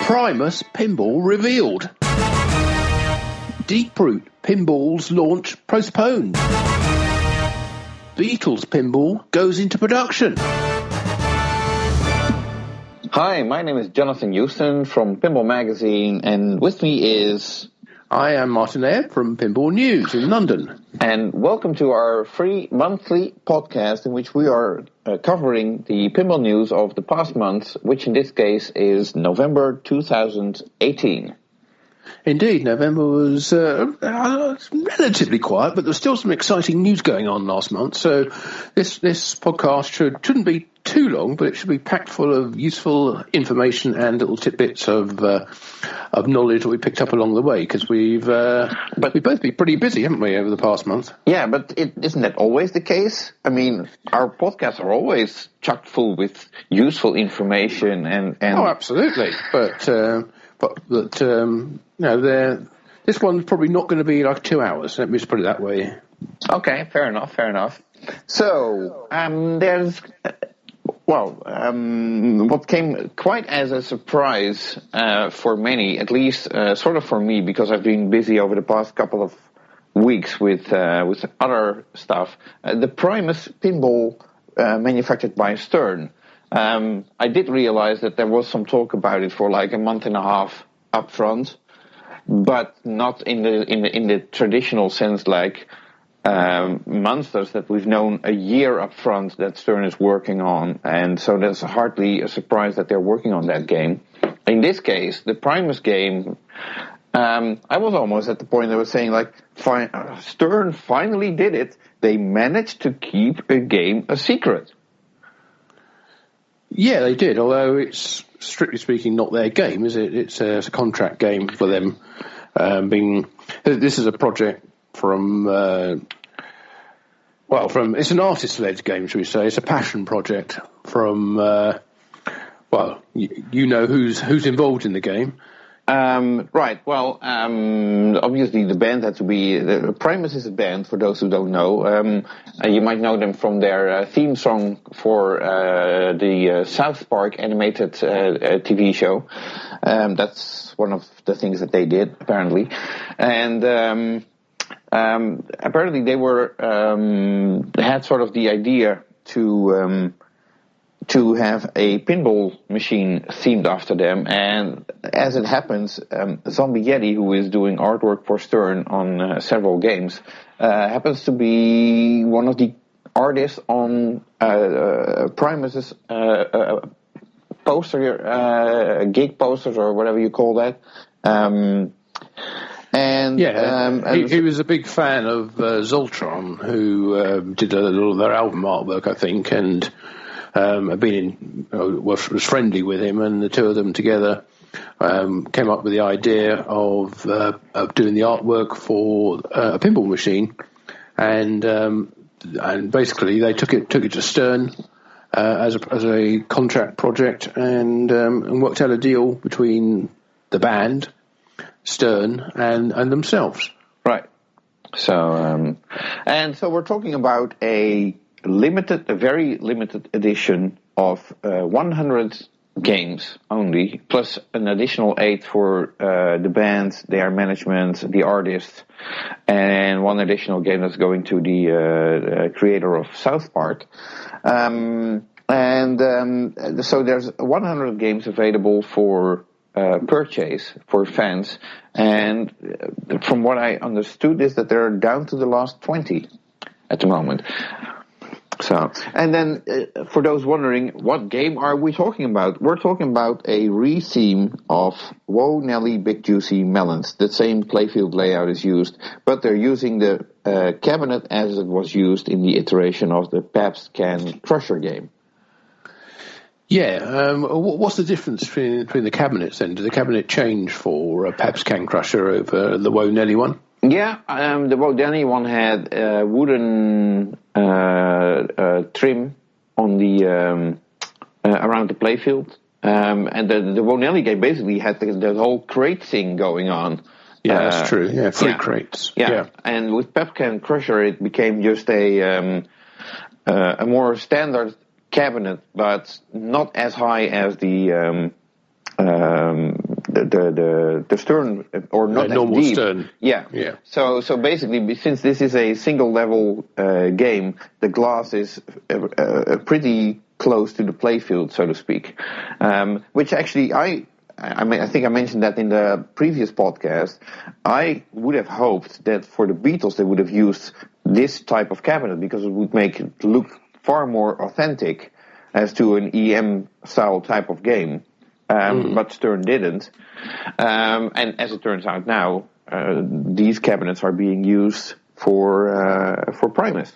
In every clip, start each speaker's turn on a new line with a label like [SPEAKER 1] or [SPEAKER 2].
[SPEAKER 1] Primus Pinball revealed. Deeproot Pinball's launch postponed. Beatles Pinball goes into production.
[SPEAKER 2] Hi, my name is Jonathan Houston from Pinball Magazine, and with me is...
[SPEAKER 1] I am Martin Eyre from Pinball News in London.
[SPEAKER 2] And welcome to our free monthly podcast in which we are covering the pinball news of the past month, which in this case is November 2018.
[SPEAKER 1] Indeed, November was relatively quiet, but there was still some exciting news going on last month. So this podcast shouldn't be too long, but it should be packed full of useful information and little tidbits of knowledge that we picked up along the way, because we've both been pretty busy, haven't we, over the past month?
[SPEAKER 2] Yeah, but isn't that always the case? I mean, our podcasts are always chock full with useful information and...
[SPEAKER 1] Oh, absolutely, but this one's probably not going to be like 2 hours. Let me just put it that way.
[SPEAKER 2] Okay, fair enough. So, what came quite as a surprise for many, at least sort of for me, because I've been busy over the past couple of weeks with other stuff. The Primus Pinball manufactured by Stern. I did realize that there was some talk about it for like a month and a half up front, but not in the traditional sense like monsters that we've known a year up front that Stern is working on, and so that's hardly a surprise that they're working on that game. In this case, the Primus game, I was almost at the point I was saying like, Stern finally did it. They managed to keep a game a secret.
[SPEAKER 1] Yeah, they did, although it's, strictly speaking, not their game, is it? It's a contract game for them. This is a project from it's an artist-led game, shall we say. It's a passion project from, you know who's involved in the game.
[SPEAKER 2] Right. Well, obviously the band had to be... Primus is a band, for those who don't know. You might know them from their theme song for the South Park animated TV show. That's one of the things that they did, apparently. And apparently they had sort of the idea to have a pinball machine themed after them, and as it happens, Zombie Yeti, who is doing artwork for Stern on several games, happens to be one of the artists on Primus's poster, gig posters, or whatever you call that.
[SPEAKER 1] He was a big fan of Zoltron, who did a little of their album artwork, I think, and was friendly with him, and the two of them together came up with the idea of doing the artwork for a pinball machine, and basically they took it to Stern as a contract project, and worked out a deal between the band, Stern, and themselves.
[SPEAKER 2] Right. So we're talking about a very limited edition of 100 games only, plus an additional 8 for the band, their management, the artist, and one additional game that's going to the creator of South Park. So there's 100 games available for purchase for fans, and from what I understood is that they're down to the last 20 at the moment. So, and then for those wondering, what game are we talking about? We're talking about a re-theme of Whoa Nelly Big Juicy Melons. The same playfield layout is used, but they're using the cabinet as it was used in the iteration of the Pabst Can Crusher game.
[SPEAKER 1] Yeah, what's the difference between the cabinets then? Did the cabinet change for Pabst Can Crusher over the Whoa Nelly one?
[SPEAKER 2] Yeah, the Whoa Nelly one had wooden trim on the around the playfield, and the Whoa Nelly game basically had the whole crate thing going on.
[SPEAKER 1] Yeah, that's true. Yeah, free crates.
[SPEAKER 2] Yeah, and with Pabst Can Crusher, it became just a more standard cabinet, but not as high as the the stern, or not as
[SPEAKER 1] normal
[SPEAKER 2] deep.
[SPEAKER 1] stern.
[SPEAKER 2] Yeah. So basically, since this is a single level game, the glass is pretty close to the playfield, so to speak. Which actually I think I mentioned that in the previous podcast. I would have hoped that for the Beatles they would have used this type of cabinet, because it would make it look far more authentic as to an EM style type of game. But Stern didn't. And as it turns out now, these cabinets are being used for Primus.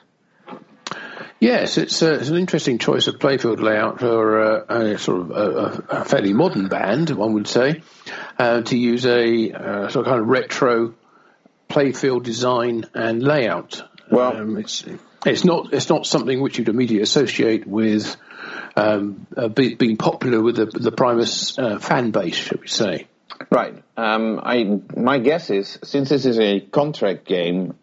[SPEAKER 1] Yes, it's an interesting choice of playfield layout for a sort of a fairly modern band, one would say, to use a sort of kind of retro playfield design and layout.
[SPEAKER 2] Well,
[SPEAKER 1] it's not something which you'd immediately associate with being popular with the Primus fan base, should we say?
[SPEAKER 2] Right. My guess is, since this is a contract game,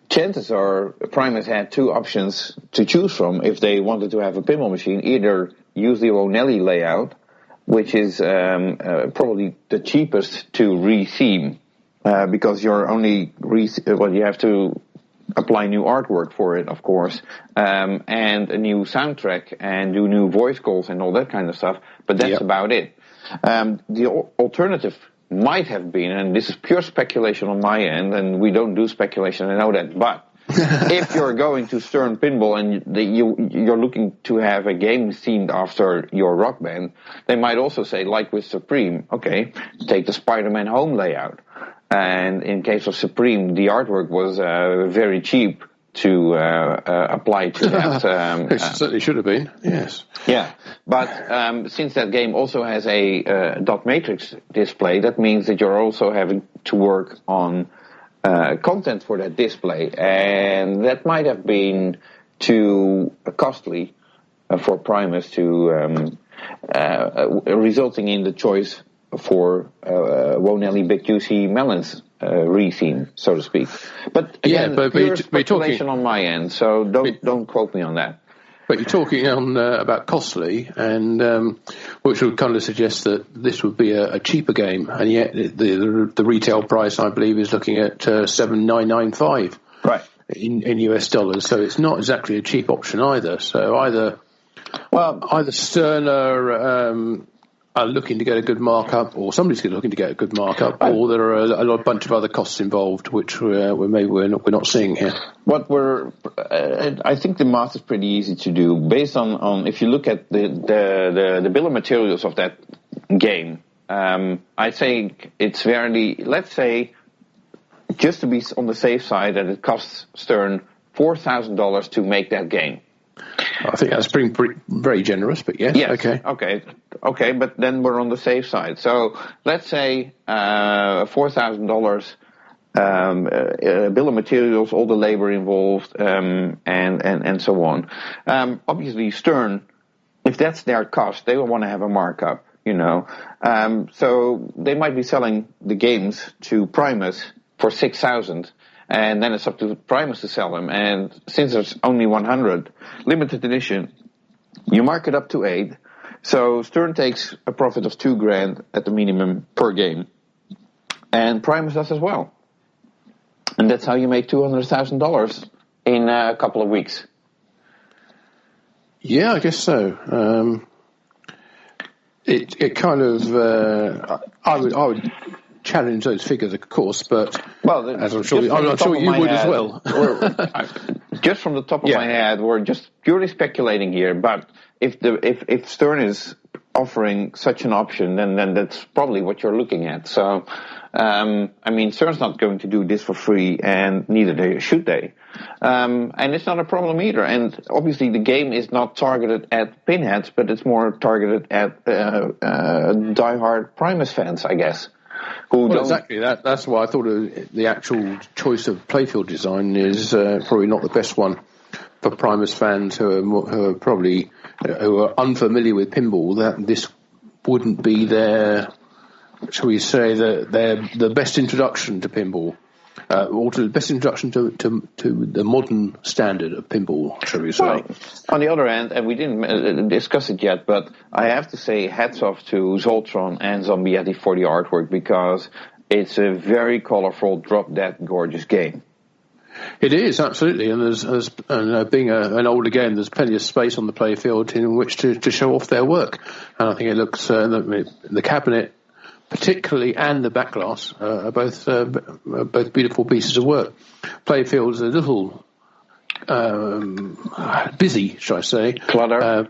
[SPEAKER 2] chances are Primus had two options to choose from if they wanted to have a pinball machine. Either use the Onelli layout, which is probably the cheapest to re-theme, because you're only you have to apply new artwork for it, of course, and a new soundtrack and do new voice calls and all that kind of stuff. But that's about it. The alternative might have been, and this is pure speculation on my end, and we don't do speculation, I know that, but if you're going to Stern Pinball and you're looking to have a game themed after your rock band, they might also say, like with Supreme, okay, take the Spider-Man home layout. And in case of Supreme, the artwork was very cheap to apply to that.
[SPEAKER 1] It certainly should have been, yes.
[SPEAKER 2] Yeah, but since that game also has a dot matrix display, that means that you're also having to work on content for that display, and that might have been too costly for Primus to resulting in the choice for Wonelli Big Juicy Melons re-theme, so to speak. But again, pure speculation on my end, so don't quote me on that.
[SPEAKER 1] But you're talking about costly, and which would kind of suggest that this would be a cheaper game, and yet the retail price, I believe, is looking at $7,995 in US dollars. So it's not exactly a cheap option either. So either Stern are looking to get a good markup, or somebody's looking to get a good markup, or there are a bunch of other costs involved, which we're not seeing here.
[SPEAKER 2] I think the math is pretty easy to do, based on if you look at the bill of materials of that game. I think it's let's say, just to be on the safe side, that it costs Stern $4,000 to make that game.
[SPEAKER 1] I think that's very generous, but yes.
[SPEAKER 2] Okay, but then we're on the safe side. So let's say $4,000 bill of materials, all the labor involved, and so on. Obviously, Stern, if that's their cost, they will want to have a markup, so they might be selling the games to Primus for $6,000. And then it's up to Primus to sell them. And since there's only 100, limited edition, you mark it up to 8. So Stern takes a profit of $2,000 at the minimum per game. And Primus does as well. And that's how you make $200,000 in a couple of weeks.
[SPEAKER 1] Yeah, I guess so. It kind of, I would challenge those figures, of course, but as I'm sure you would as well.
[SPEAKER 2] Just from the top of my head, we're just purely speculating here. But if Stern is offering such an option, then that's probably what you're looking at. So, Stern's not going to do this for free, and neither should they. And it's not a problem either. And obviously, the game is not targeted at pinheads, but it's more targeted at diehard Primus fans, I guess.
[SPEAKER 1] Exactly. That's why I thought the actual choice of playfield design is probably not the best one for Primus fans who are unfamiliar with pinball. That this wouldn't be their, shall we say, the best introduction to pinball. or to the best introduction to the modern standard of pinball, shall we say.
[SPEAKER 2] Well, on the other hand, and we didn't discuss it yet, but I have to say hats off to Zoltron and Zombietti for the artwork, because it's a very colorful, drop-dead, gorgeous game.
[SPEAKER 1] It is, absolutely, and being an older game, there's plenty of space on the playfield in which to show off their work, and I think it looks the cabinet, particularly, and the back glass are both beautiful pieces of work. Playfield's a little busy, shall I say?
[SPEAKER 2] Clutter.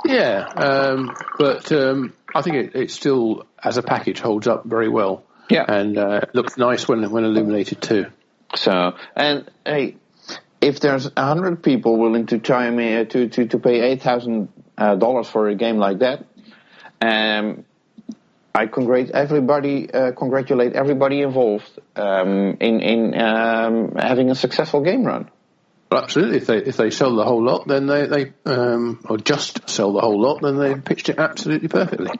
[SPEAKER 1] But I think it still, as a package, holds up very well.
[SPEAKER 2] Yeah,
[SPEAKER 1] and looks nice when illuminated too.
[SPEAKER 2] So, and hey, if there's 100 people willing to chime in to pay $8,000 for a game like that, I congratulate everybody involved in having a successful game run.
[SPEAKER 1] Well, absolutely. If they sell the whole lot, then they or just sell the whole lot, then they pitched it absolutely perfectly.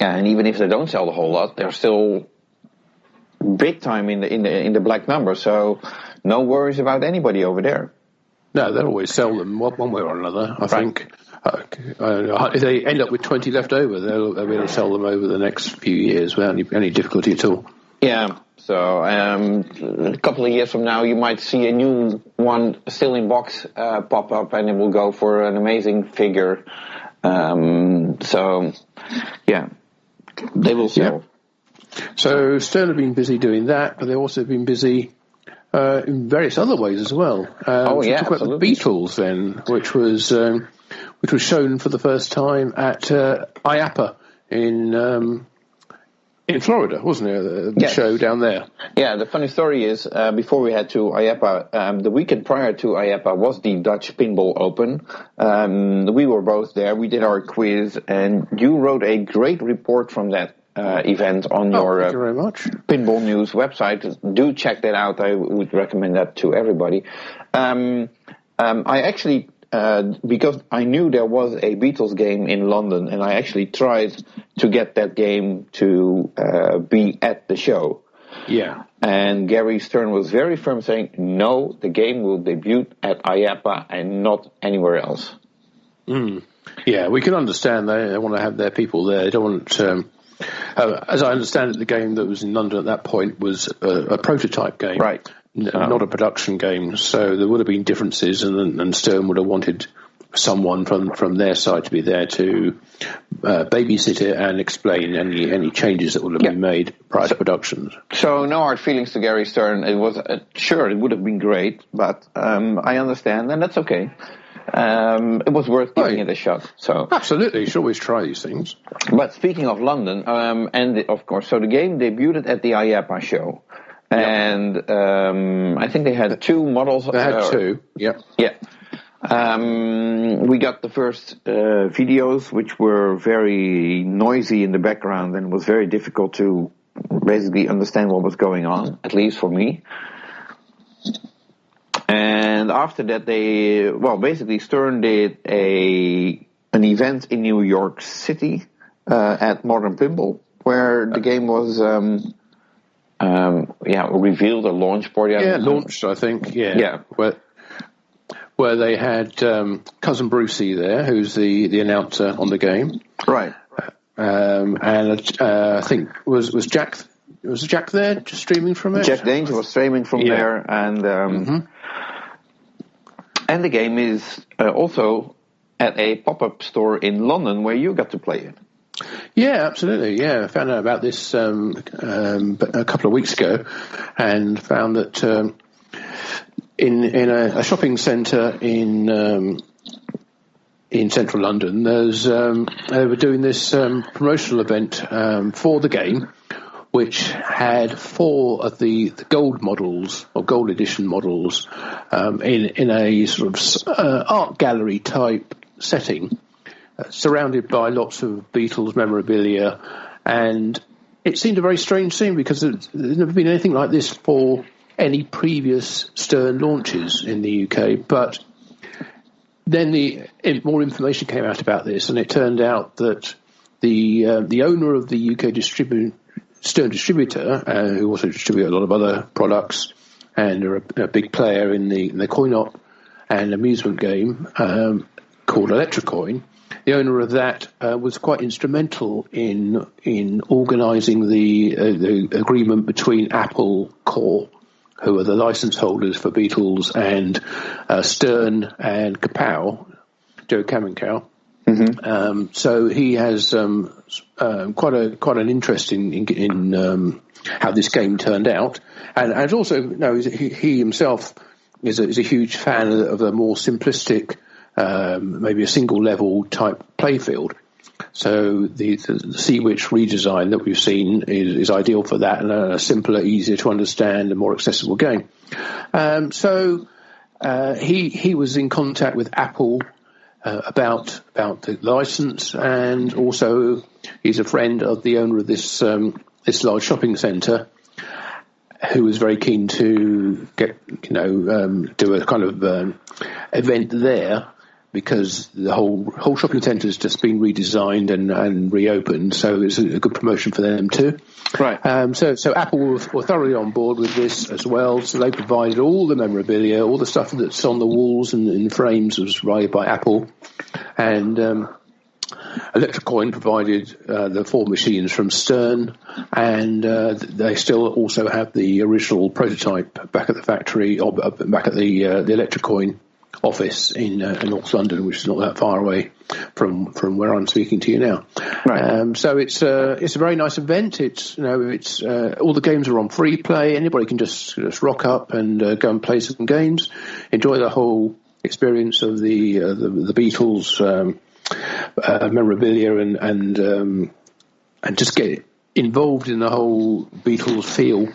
[SPEAKER 2] Yeah, and even if they don't sell the whole lot, they're still big time in the black number, so no worries about anybody over there. No,
[SPEAKER 1] they'll always sell them one way or another. I think if they end up with 20 left over, they'll be able to sell them over the next few years without any difficulty at all.
[SPEAKER 2] Yeah, so a couple of years from now, you might see a new one still in box pop up, and it will go for an amazing figure. So, yeah, they will sell.
[SPEAKER 1] Yeah. So Stern have been busy doing that, but they've also been busy in various other ways as well.
[SPEAKER 2] Absolutely.
[SPEAKER 1] Talk about the Beatles then, which was shown for the first time at IAPA in Florida, wasn't it? The show down there.
[SPEAKER 2] Yeah, the funny story is, before we had to IAPA, the weekend prior to IAPA was the Dutch Pinball Open. We were both there. We did our quiz, and you wrote a great report from that event on your
[SPEAKER 1] thank you very much.
[SPEAKER 2] Pinball News website. Do check that out. I would recommend that to everybody. I actually, because I knew there was a Beatles game in London, and I actually tried to get that game to be at the show.
[SPEAKER 1] Yeah.
[SPEAKER 2] And Gary Stern was very firm, saying, no, the game will debut at IAPA and not anywhere else.
[SPEAKER 1] Yeah, we can understand they want to have their people there. They don't want... as I understand it, the game that was in London at that point was a prototype game,
[SPEAKER 2] right?
[SPEAKER 1] Not a production game. So there would have been differences, and Stern would have wanted someone from their side to be there to babysit it and explain any changes that would have been made prior to productions. So
[SPEAKER 2] no hard feelings to Gary Stern. It was sure it would have been great, but I understand, and that's okay. It was worth giving it a shot. So
[SPEAKER 1] absolutely, you should always try these things.
[SPEAKER 2] But speaking of London, of course, so the game debuted at the IAPA show, and I think they had two models.
[SPEAKER 1] They had two.
[SPEAKER 2] Yeah. We got the first videos, which were very noisy in the background, and it was very difficult to basically understand what was going on, at least for me. And after that, basically Stern did an event in New York City at Modern Pinball, where the game was revealed, a launch party.
[SPEAKER 1] Launched, I think. Yeah. Where they had Cousin Brucey there, who's the announcer on the game,
[SPEAKER 2] right?
[SPEAKER 1] And I think was Jack. Was Jack there, just streaming from it?
[SPEAKER 2] Jack Danger was streaming from there, and. And the game is also at a pop-up store in London where you got to play it.
[SPEAKER 1] Yeah, absolutely. Yeah, I found out about this a couple of weeks ago, and found that in a shopping centre in central London, they were doing this promotional event for the game, which had 4 of the gold models, or gold edition models, in a sort of art gallery type setting, surrounded by lots of Beatles memorabilia. And it seemed a very strange scene, because there's never been anything like this for any previous Stern launches in the UK. But then more information came out about this, and it turned out that the owner of the UK distributor Stern distributor, who also distribute a lot of other products, and are a big player in the coin-op and amusement game called Electrocoin. The owner of that was quite instrumental in organising the agreement between Apple Corp, who are the license holders for Beatles, and Stern and Kapow, Joe Kaminkow. Mm-hmm. So he has quite an interest in how this game turned out, and also he himself is a huge fan of a more simplistic, maybe a single level type playfield. So the Sea Witch redesign that we've seen is ideal for that, and a simpler, easier to understand, and more accessible game. So he was in contact with Apple about the license, and also he's a friend of the owner of this large shopping centre, who was very keen to get do a kind of event there, because the whole shopping centre has just been redesigned and reopened, so it's a good promotion for them too.
[SPEAKER 2] Right.
[SPEAKER 1] So Apple were thoroughly on board with this as well. So they provided all the memorabilia, all the stuff that's on the walls and in frames was provided by Apple, and Electrocoin provided the 4 machines from Stern, and they still also have the original prototype back at the factory, or back at the Electrocoin office in North London, which is not that far away from where I'm speaking to you now.
[SPEAKER 2] Right.
[SPEAKER 1] So it's a very nice event. It's all the games are on free play. Anybody can just rock up and go and play some games, enjoy the whole experience of the Beatles memorabilia, and just get involved in the whole Beatles feel.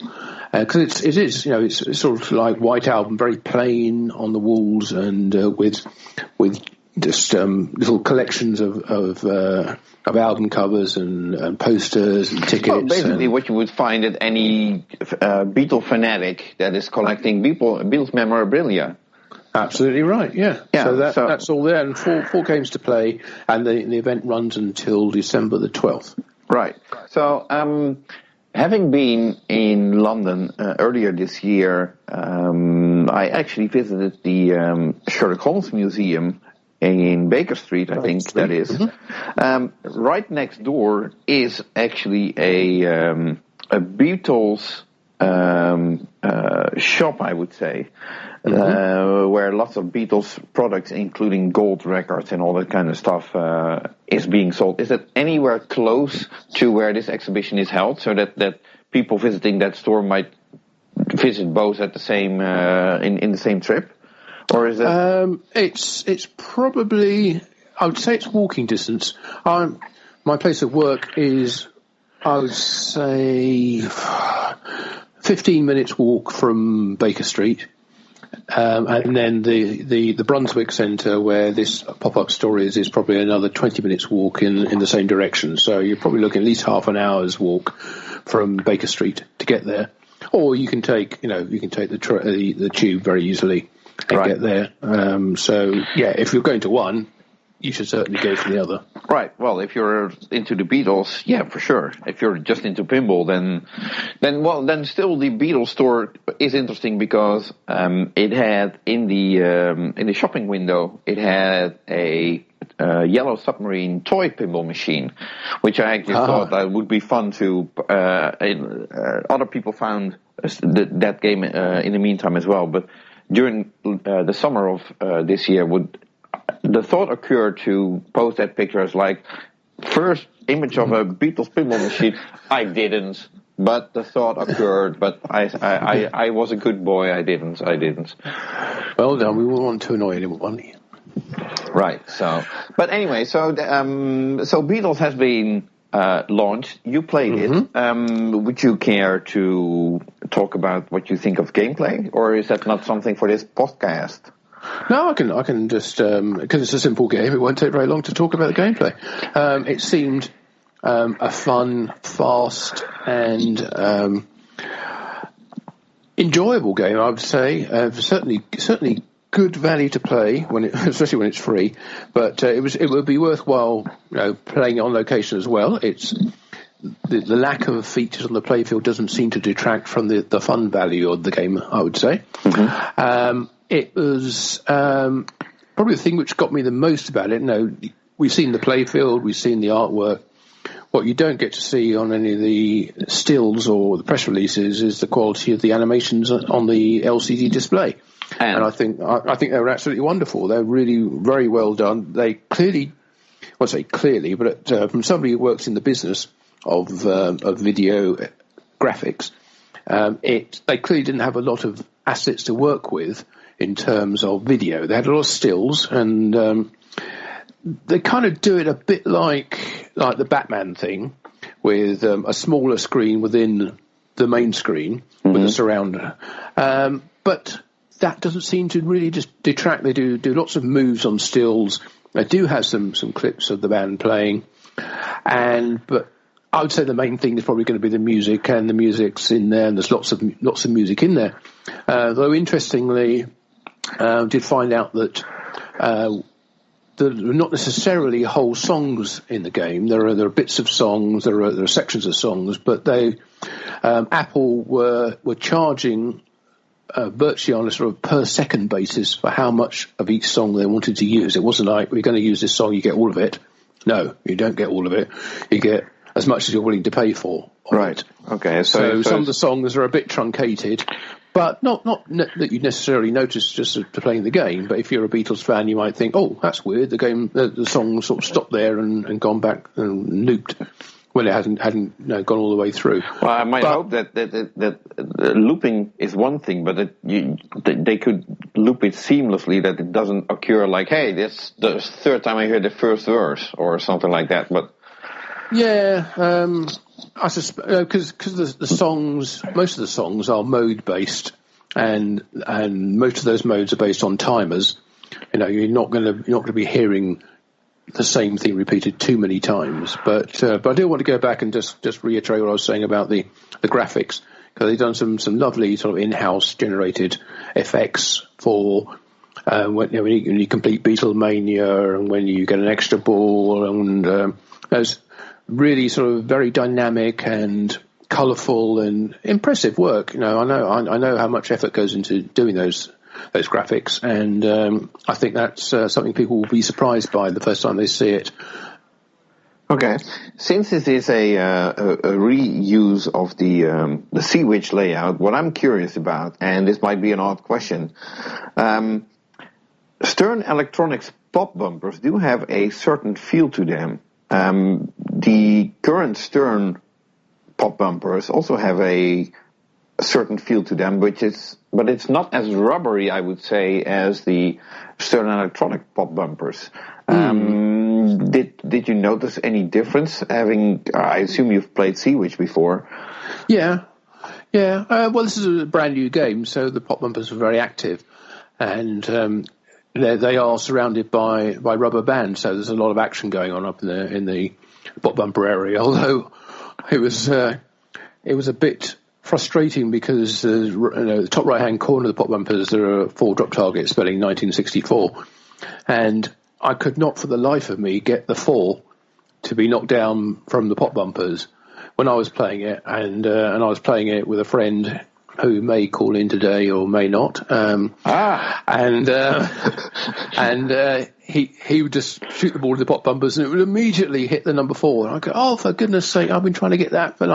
[SPEAKER 1] Because it is it's sort of like White Album, very plain on the walls, and with just little collections of album covers and posters and tickets.
[SPEAKER 2] Well, basically what you would find at any Beatle fanatic that is collecting Beatles memorabilia.
[SPEAKER 1] Absolutely right. Yeah. So that's all there, and four games to play, and the event runs until December the 12th.
[SPEAKER 2] Right. So. Having been in London earlier this year, I actually visited the Sherlock Holmes Museum in Baker Street, I think that is. Mm-hmm. Right next door is actually a Beatles shop, I would say, where lots of Beatles products, including gold records and all that kind of stuff, is being sold. Is it anywhere close to where this exhibition is held, so that people visiting that store might visit both at the same in the same trip, or is it?
[SPEAKER 1] It's probably, I would say it's walking distance. My place of work is, I would say, 15 minutes walk from Baker Street. And then the Brunswick Centre, where this pop-up store is probably another 20 minutes walk in the same direction. So you're probably looking at least half an hour's walk from Baker Street to get there. Or you can take the tube very easily and get there. So yeah, if you're going to one, you should certainly go to the other.
[SPEAKER 2] Right. Well, if you're into the Beatles, yeah, for sure. If you're just into pinball, then still the Beatles store is interesting, because it had in the shopping window, it had a yellow submarine toy pinball machine, which I actually thought that would be fun to. Other people found that game in the meantime as well, but during the summer of this year, the thought occurred to post that picture as like first image of a Beatles pinball machine. I didn't, but the thought occurred. But I was a good boy. I didn't.
[SPEAKER 1] Well done. We wouldn't want to annoy anyone.
[SPEAKER 2] Right. So, but anyway, so Beatles has been launched. You played it. Would you care to talk about what you think of gameplay, or is that not something for this podcast?
[SPEAKER 1] No, I can just, because it's a simple game, it won't take very long to talk about the gameplay. It seemed a fun, fast, and enjoyable game, I would say. Certainly good value to play, especially when it's free. But it would be worthwhile, playing it on location as well. the lack of features on the playfield doesn't seem to detract from the fun value of the game, I would say. Mm-hmm. It was probably the thing which got me the most about it. We've seen the playfield, we've seen the artwork. What you don't get to see on any of the stills or the press releases is the quality of the animations on the LCD display. And I think they were absolutely wonderful. They're really very well done. They clearly, well, I say clearly, but from somebody who works in the business of video graphics, they clearly didn't have a lot of assets to work with in terms of video. They had a lot of stills, and they kind of do it a bit like the Batman thing, with a smaller screen within the main screen with a surrounder. But that doesn't seem to really just detract. They do lots of moves on stills. They do have some clips of the band playing, but I would say the main thing is probably going to be the music, and the music's in there, and there's lots of music in there. Though interestingly, did find out that there are not necessarily whole songs in the game. There are bits of songs, there are sections of songs, but Apple were charging virtually on a sort of per second basis for how much of each song they wanted to use. It wasn't like, we're going to use this song, you get all of it. No, you don't get all of it. You get as much as you're willing to pay for.
[SPEAKER 2] Right. Okay. So
[SPEAKER 1] some of the songs are a bit truncated, but not that you necessarily notice just playing the game. But if you're a Beatles fan, you might think, "Oh, that's weird. The song sort of stopped there and gone back and looped." Well, it hadn't gone all the way through.
[SPEAKER 2] Well, I might hope that looping is one thing, but they could loop it seamlessly, that it doesn't occur like, hey, this the third time I hear the first verse or something like that. But
[SPEAKER 1] yeah, I suspect because the songs, most of the songs are mode based, and most of those modes are based on timers. You're not going to be hearing the same thing repeated too many times, but I do want to go back and just reiterate what I was saying about the graphics, because they've done some lovely sort of in-house generated effects for when you complete Beatlemania, and when you get an extra ball, and those really sort of very dynamic and colourful and impressive work. I know how much effort goes into doing those graphics, and I think that's something people will be surprised by the first time they see it.
[SPEAKER 2] Okay, since this is a reuse of the Sea-Witch layout, what I'm curious about, and this might be an odd question, Stern Electronics pop bumpers do have a certain feel to them. The current Stern pop bumpers also have a certain feel to them, but it's not as rubbery, I would say, as the Stern Electronic pop bumpers. Did you notice any difference? I assume you've played Sea-Witch before.
[SPEAKER 1] Yeah. Well, this is a brand new game, so the pop bumpers are very active, and they are surrounded by rubber bands, so there's a lot of action going on up in the pop bumper area. Although it was a bit frustrating, because the top right hand corner of the pop bumpers, there are 4 drop targets spelling 1964, and I could not for the life of me get the 4 to be knocked down from the pop bumpers when I was playing it, and I was playing it with a friend who may call in today or may not, and he would just shoot the ball to the pop bumpers, and it would immediately hit the number 4. And I go, oh, for goodness sake, I've been trying to get that for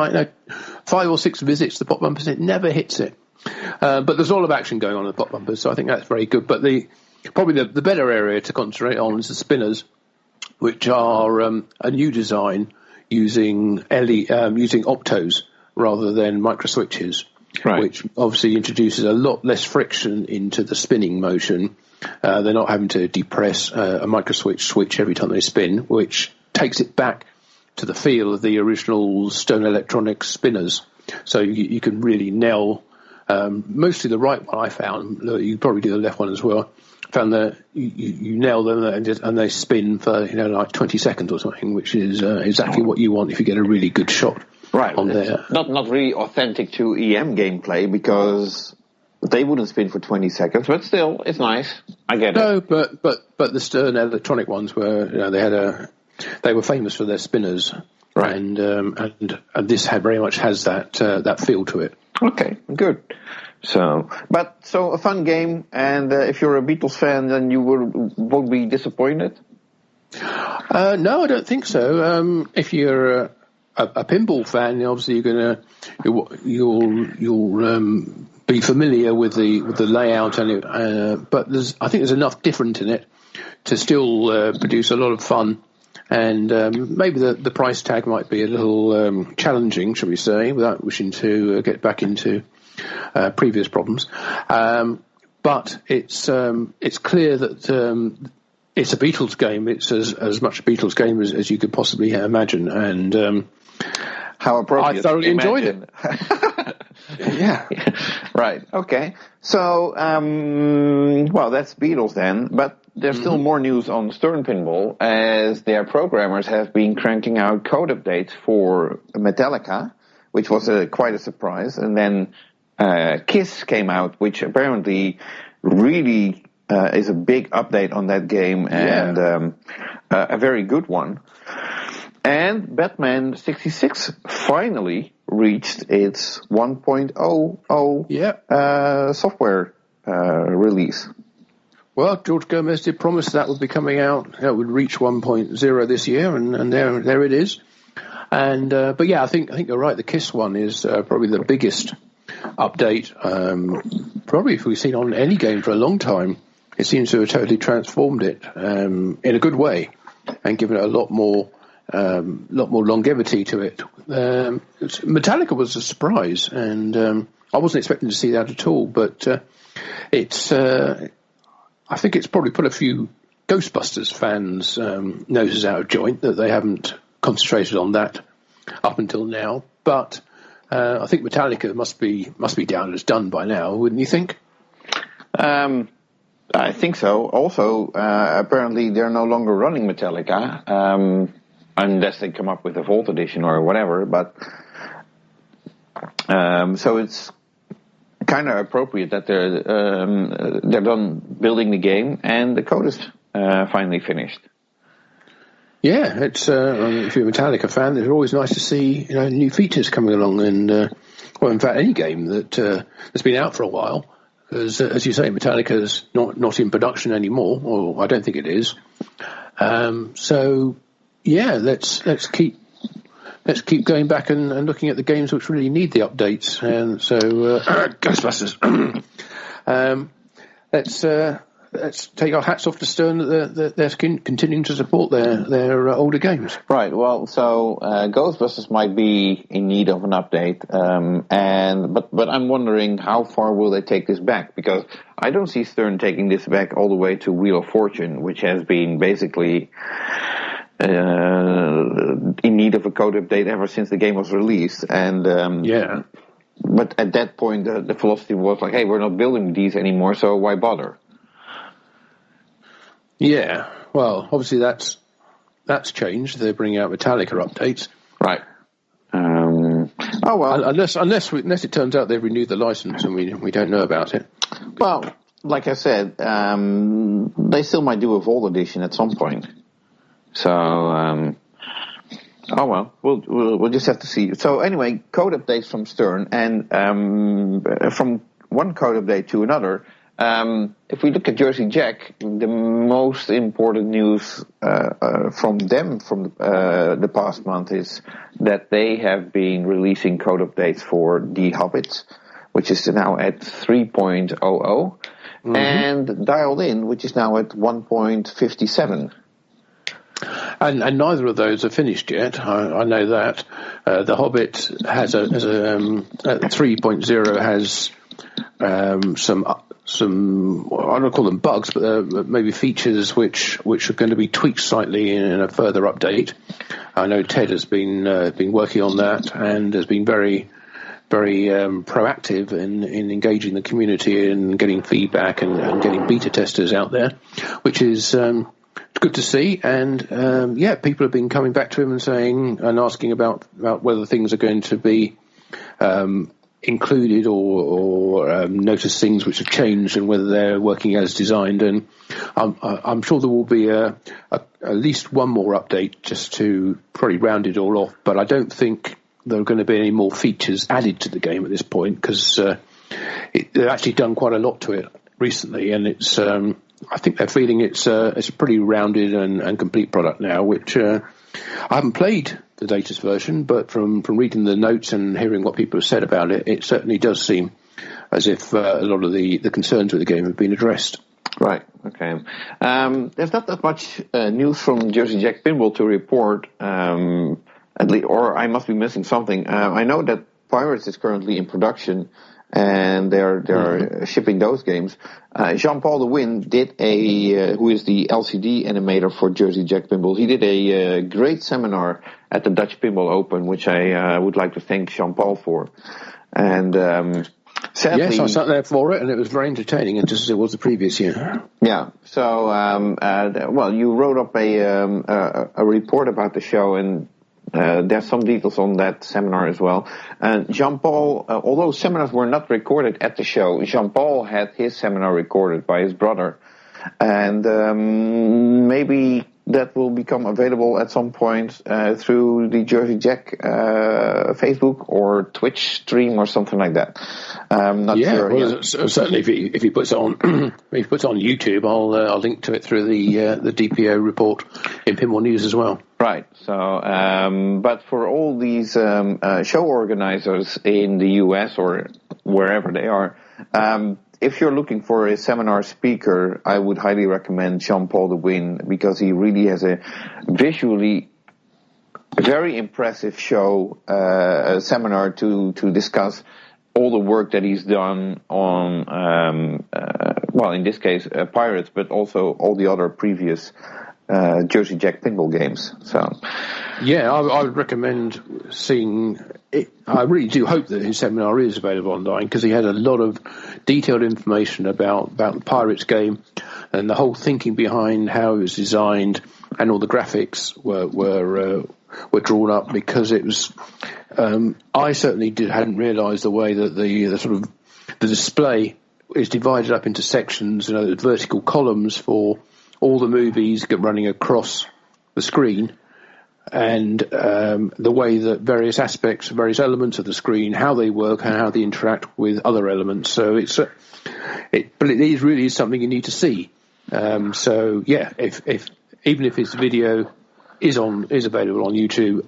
[SPEAKER 1] 5 or 6 visits to the pop bumpers, and it never hits it. But there's a lot of action going on in the pop bumpers, so I think that's very good. But probably the better area to concentrate on is the spinners, which are a new design using optos rather than micro switches. Right. Which obviously introduces a lot less friction into the spinning motion. They're not having to depress a micro switch every time they spin, which takes it back to the feel of the original Stern Electronics spinners. So you can really nail mostly the right one. I found you probably do the left one as well. Found that you nail them and they spin for 20 seconds or something, which is exactly what you want if you get a really good shot.
[SPEAKER 2] Right, not really authentic to EM gameplay, because they wouldn't spin for 20 seconds, but still, it's nice. I get it.
[SPEAKER 1] No, but the Stern Electronic ones were, they were famous for their spinners,
[SPEAKER 2] Right.
[SPEAKER 1] And this very much has that feel to it.
[SPEAKER 2] Okay, good. So a fun game, and if you're a Beatles fan, then you won't be disappointed.
[SPEAKER 1] No, I don't think so. If you're a pinball fan, obviously you'll be familiar with the layout, but I think there's enough different in it to still produce a lot of fun. And maybe the price tag might be a little challenging, shall we say, without wishing to get back into previous problems. But it's clear that it's a Beatles game. It's as much a Beatles game as you could possibly imagine. And
[SPEAKER 2] how appropriate!
[SPEAKER 1] I thoroughly enjoyed it. Yeah.
[SPEAKER 2] Right. Okay. So, well, that's Beatles then. But there's still more news on Stern Pinball, as their programmers have been cranking out code updates for Metallica, which was quite a surprise. And then Kiss came out, which apparently really is a big update on that game, and a very good one. And Batman 66 finally reached its 1.00 software release.
[SPEAKER 1] Well, George Gomez did promise that would be coming out. It would reach 1.0 this year, and there it is. And but yeah, I think you're right. The Kiss one is probably the biggest update. Probably if we've seen on any game for a long time. It seems to have totally transformed it in a good way, and given it a lot more longevity to it. Metallica was a surprise, and I wasn't expecting to see that at all. But I think it's probably put a few Ghostbusters fans' noses out of joint that they haven't concentrated on that up until now. But I think Metallica must be down as done by now, wouldn't you think?
[SPEAKER 2] I think so. Also, apparently they're no longer running Metallica, unless they come up with a Vault edition or whatever. But so it's kind of appropriate that they're done building the game and the code is finally finished.
[SPEAKER 1] Yeah, it's if you're a Metallica fan, it's always nice to see new features coming along, and well, in fact, any game that's been out for a while. Because, as you say, Metallica's not in production anymore, or I don't think it is. So, yeah, let's keep going back and looking at the games which really need the updates. And so, Ghostbusters. Let's take our hats off to Stern that they're continuing to support their older games.
[SPEAKER 2] Right. Well, so Ghostbusters might be in need of an update, but I'm wondering how far will they take this back, because I don't see Stern taking this back all the way to Wheel of Fortune, which has been basically in need of a code update ever since the game was released, and
[SPEAKER 1] yeah.
[SPEAKER 2] But at that point, the philosophy was like, hey, we're not building these anymore, so why bother?
[SPEAKER 1] Yeah, well, obviously that's changed. They're bringing out Metallica updates,
[SPEAKER 2] right? Oh well,
[SPEAKER 1] unless it turns out they've renewed the license and we don't know about it.
[SPEAKER 2] Well, like I said, they still might do a Vault edition at some point. So, oh well, we'll just have to see. So anyway, code updates from Stern, and from one code update to another. If we look at Jersey Jack, the most important news from them from the past month is that they have been releasing code updates for The Hobbit, which is now at 3.00, and Dialed In, which is now at 1.57.
[SPEAKER 1] And neither of those are finished yet. I know that. The Hobbit has at 3.0 has some I don't call them bugs, but maybe features which are going to be tweaked slightly in a further update. I know Ted has been working on that and has been very, very proactive in engaging the community and getting feedback and getting beta testers out there, which is good to see. And people have been coming back to him and saying and asking about whether things are going to be included or noticed things which have changed and whether they're working as designed. And I'm sure there will be at least one more update just to probably round it all off. But I don't think there are going to be any more features added to the game at this point, because they've actually done quite a lot to it recently, and it's I think they're feeling it's a pretty rounded and complete product now, which I haven't played the latest version, but from reading the notes and hearing what people have said about it, it certainly does seem as if a lot of the concerns with the game have been addressed.
[SPEAKER 2] Right, okay. There's not that much news from Jersey Jack Pinball to report, at least, or I must be missing something. I know that Pirates is currently in production, and they're shipping those games. Jean-Paul de Win did who is the LCD animator for Jersey Jack Pinball, he did a great seminar at the Dutch Pinball Open, which I would like to thank Jean-Paul for. And sadly,
[SPEAKER 1] yes, I sat there for it, and it was very entertaining, just as it was the previous year.
[SPEAKER 2] Yeah. So, well, you wrote up a report about the show, and there's some details on that seminar as well. And Jean-Paul, although seminars were not recorded at the show, Jean-Paul had his seminar recorded by his brother. And maybe that will become available at some point through the Jersey Jack Facebook or Twitch stream or something like that. I'm not sure.
[SPEAKER 1] Well, certainly if he puts it on if he puts it on YouTube, I'll link to it through the DPO report in Pinball News as well.
[SPEAKER 2] Right. So, but for all these show organizers in the US or wherever they are, if you're looking for a seminar speaker, I would highly recommend Jean-Paul de Win, because he really has a visually very impressive show, seminar to discuss all the work that he's done on, well, in this case, Pirates, but also all the other previous Jersey Jack Pinball games. So,
[SPEAKER 1] yeah, I would recommend seeing it. I really do hope that his seminar is available online, because he had a lot of detailed information about the Pirates game and the whole thinking behind how it was designed, and all the graphics were drawn up, because it was. I certainly hadn't realised the way that the sort of the display is divided up into sections, vertical columns for all the movies running across the screen, and the way that various aspects, various elements of the screen, how they work and how they interact with other elements. So but it is really something you need to see. So yeah, even if his video is available on YouTube,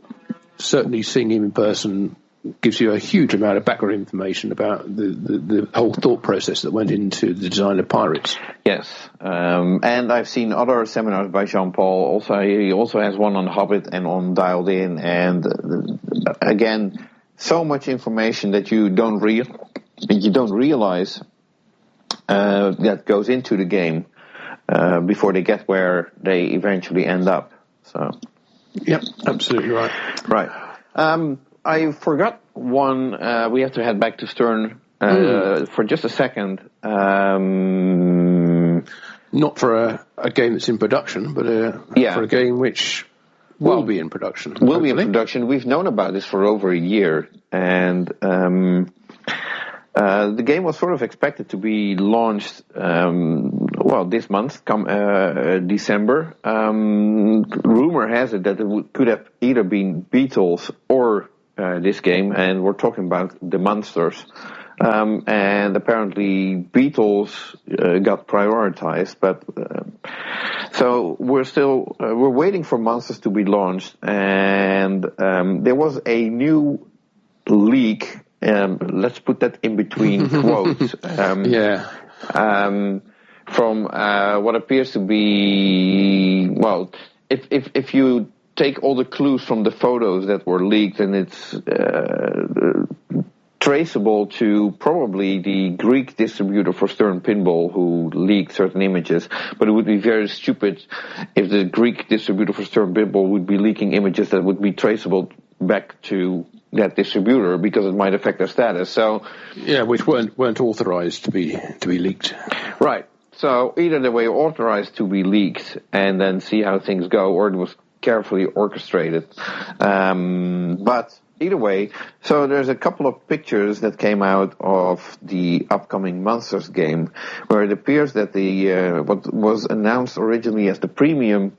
[SPEAKER 1] certainly seeing him in person gives you a huge amount of background information about the whole thought process that went into the design of Pirates.
[SPEAKER 2] Yes, and I've seen other seminars by Jean-Paul. Also, he also has one on Hobbit and on Dialed In, and again, so much information that you don't realize that goes into the game before they get where they eventually end up. So,
[SPEAKER 1] yep, absolutely right.
[SPEAKER 2] Right. I forgot one. We have to head back to Stern for just a second.
[SPEAKER 1] Not for a game that's in production, but for a game which will be in production.
[SPEAKER 2] Will be in production. We've known about this for over a year, and the game was sort of expected to be launched, this month, December. Rumor has it that it could have either been Beatles or this game, and we're talking about the Monsters. And apparently Beatles got prioritized, but so we're waiting for Monsters to be launched, and there was a new leak. Let's put that in between quotes. From what appears to be, well, if you take all the clues from the photos that were leaked, and it's traceable to probably the Greek distributor for Stern Pinball who leaked certain images, but it would be very stupid if the Greek distributor for Stern Pinball would be leaking images that would be traceable back to that distributor, because it might affect their status. So,
[SPEAKER 1] yeah, which weren't authorized to be leaked.
[SPEAKER 2] Right. So either they were authorized to be leaked and then see how things go, or it was carefully orchestrated. But either way, so there's a couple of pictures that came out of the upcoming Monsters game, where it appears that the what was announced originally as the premium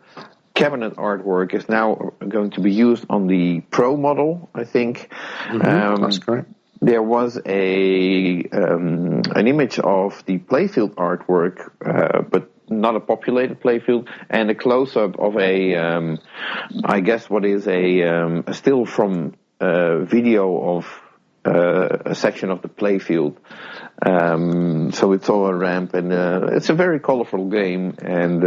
[SPEAKER 2] cabinet artwork is now going to be used on the Pro model, I think.
[SPEAKER 1] That's correct.
[SPEAKER 2] There was an image of the playfield artwork, but not a populated playfield, and a close-up of I guess what is a still from video of a section of the playfield. So it's all a ramp, and it's a very colorful game, and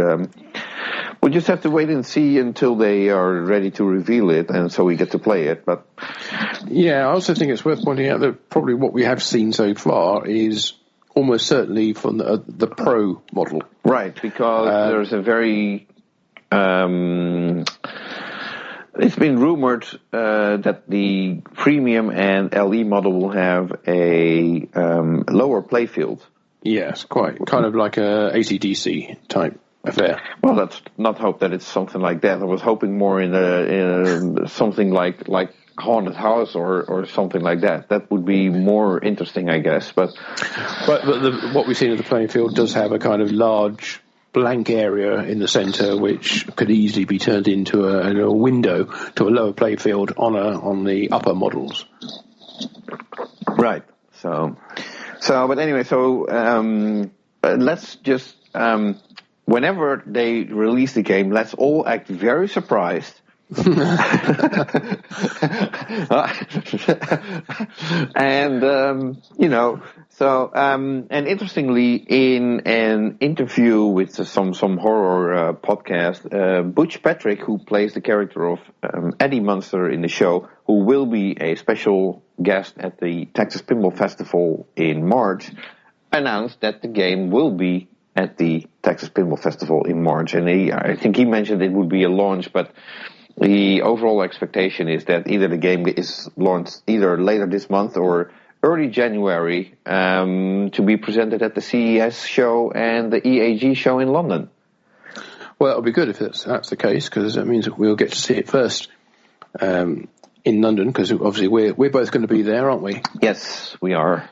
[SPEAKER 2] we'll just have to wait and see until they are ready to reveal it, and so we get to play it. But
[SPEAKER 1] yeah, I also think it's worth pointing out that probably what we have seen so far is almost certainly from the Pro model.
[SPEAKER 2] Right, because there's a very... it's been rumored that the premium and LE model will have a lower playfield.
[SPEAKER 1] Yes, quite. Kind of like a AC/DC type affair.
[SPEAKER 2] Well, let's not hope that it's something like that. I was hoping more in a something like Haunted House or something like that. That would be more interesting, I guess. But
[SPEAKER 1] what we've seen of the playing field does have a kind of large blank area in the centre, which could easily be turned into a window to a lower play field on the upper models.
[SPEAKER 2] Right. But anyway, let's just whenever they release the game, let's all act very surprised. And and interestingly, in an interview with some horror podcast, Butch Patrick, who plays the character of Eddie Munster in the show, who will be a special guest at the Texas Pinball Festival in March, announced that the game will be at the Texas Pinball Festival in March, and I think he mentioned it would be a launch, but the overall expectation is that either the game is launched either later this month or early January to be presented at the CES show and the EAG show in London.
[SPEAKER 1] Well, it'll be good if that's the case, because that means that we'll get to see it first in London, because obviously we're both going to be there, aren't we?
[SPEAKER 2] Yes, we are.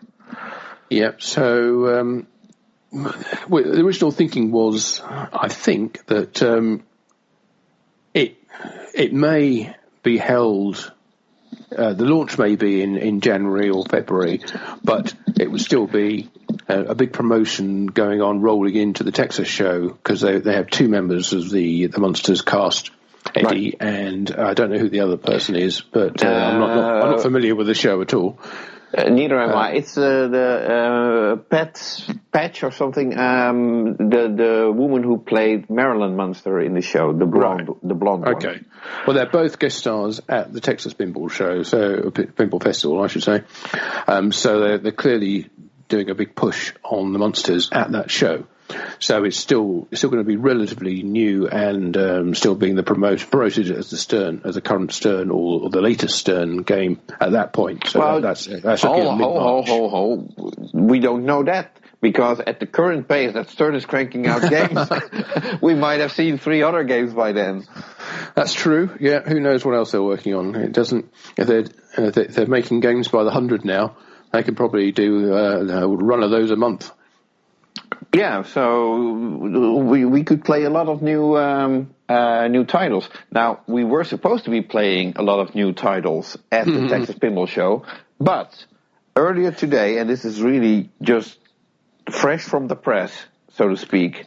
[SPEAKER 1] Yeah, so the original thinking was, I think, that it may be held, the launch may be in January or February, but it would still be a big promotion going on rolling into the Texas show, because they have two members of the Monsters cast, Eddie, right, and I don't know who the other person is, but I'm not familiar with the show at all.
[SPEAKER 2] Neither am I. It's the Patch or something. The woman who played Marilyn Munster in the show, the blonde one.
[SPEAKER 1] Okay. Well, they're both guest stars at the Texas Pinball show, so Pinball Festival, I should say. So they're clearly doing a big push on the Monsters at that show. So it's still going to be relatively new and still being promoted as the current Stern or the latest Stern game at that point. So well, that's
[SPEAKER 2] mid-March. We don't know that, because at the current pace that Stern is cranking out games, we might have seen 3 other games by then.
[SPEAKER 1] That's true. Yeah, who knows what else they're working on? It doesn't. If they're making games by the 100 now, they can probably do a run of those a month.
[SPEAKER 2] Yeah, so we could play a lot of new titles. Now, we were supposed to be playing a lot of new titles at the Texas Pinball Show, but earlier today, and this is really just fresh from the press, so to speak,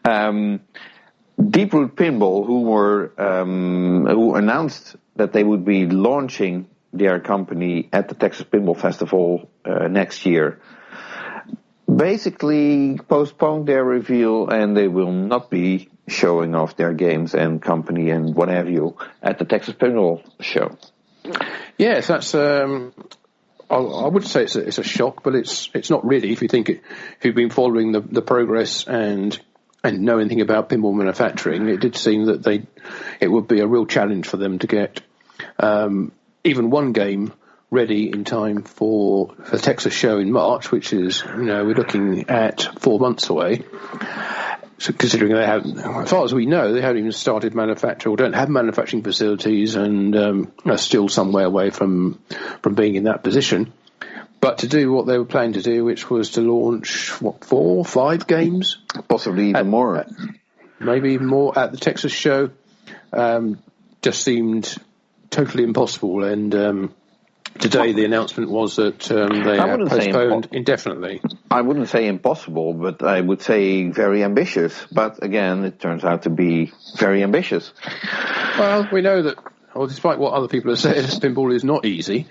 [SPEAKER 2] Deep Root Pinball, who announced that they would be launching their company at the Texas Pinball Festival next year, basically postponed their reveal, and they will not be showing off their games and company and what have you at the Texas Pinball Show.
[SPEAKER 1] Yes, that's. I would say it's a shock, but it's not really. If you've been following the progress and know anything about pinball manufacturing, it did seem that it would be a real challenge for them to get even one game ready in time for the Texas show in March, which is, we're looking at 4 months away. considering they haven't, as far as we know, they haven't even started manufacturing or don't have manufacturing facilities, and are still somewhere away from being in that position. But to do what they were planning to do, which was to launch 4, 5 games,
[SPEAKER 2] possibly even more,
[SPEAKER 1] maybe even more at the Texas show, just seemed totally impossible. And today the announcement was that they have postponed indefinitely.
[SPEAKER 2] I wouldn't say impossible, but I would say very ambitious. But again, it turns out to be very ambitious.
[SPEAKER 1] Well, we know that, despite what other people have said, pinball is not easy.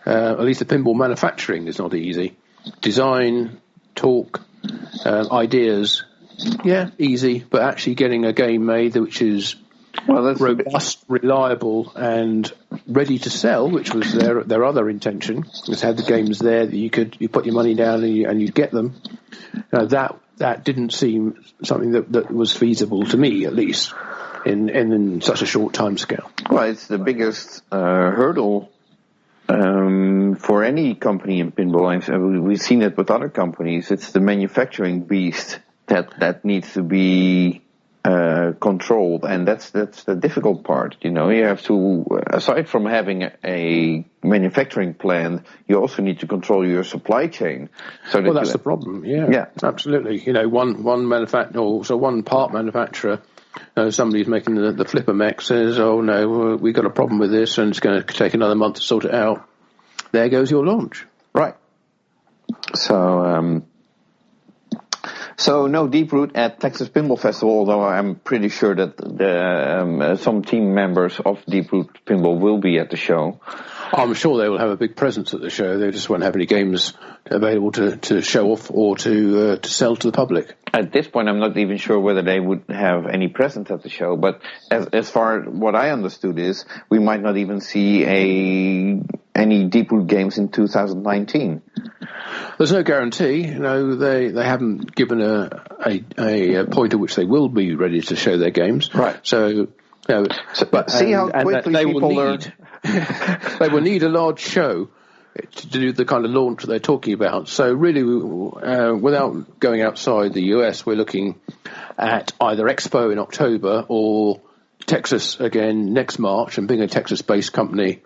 [SPEAKER 1] At least the pinball manufacturing is not easy. Design, talk, ideas, easy. But actually getting a game made which is robust, reliable, and ready to sell, which was their other intention, was had the games there that you put your money down and you'd get them. That didn't seem something that was feasible to me, at least, in such a short time scale.
[SPEAKER 2] Well, it's the biggest hurdle for any company in pinball. We've seen it with other companies. It's the manufacturing beast that needs to be controlled, and that's the difficult part. You have to, aside from having a manufacturing plant, you also need to control your supply chain. So
[SPEAKER 1] that's the problem. Yeah, absolutely. One manufacturer, so one part manufacturer. Somebody's making the flipper mech says, "Oh no, we've got a problem with this, and it's going to take another month to sort it out." There goes your launch.
[SPEAKER 2] Right. So no Deep Root at Texas Pinball Festival, although I'm pretty sure that some team members of Deep Root Pinball will be at the show.
[SPEAKER 1] I'm sure they will have a big presence at the show. They just won't have any games available to show off or to sell to the public.
[SPEAKER 2] At this point, I'm not even sure whether they would have any presence at the show. But as far as what I understood is, we might not even see any Deep Root games in 2019.
[SPEAKER 1] There's no guarantee. They haven't given a point at which they will be ready to show their games.
[SPEAKER 2] Right.
[SPEAKER 1] So
[SPEAKER 2] see how quickly people learn.
[SPEAKER 1] They will need a large show to do the kind of launch that they're talking about. So really, without going outside the US, we're looking at either Expo in October or Texas again next March. And being a Texas-based company,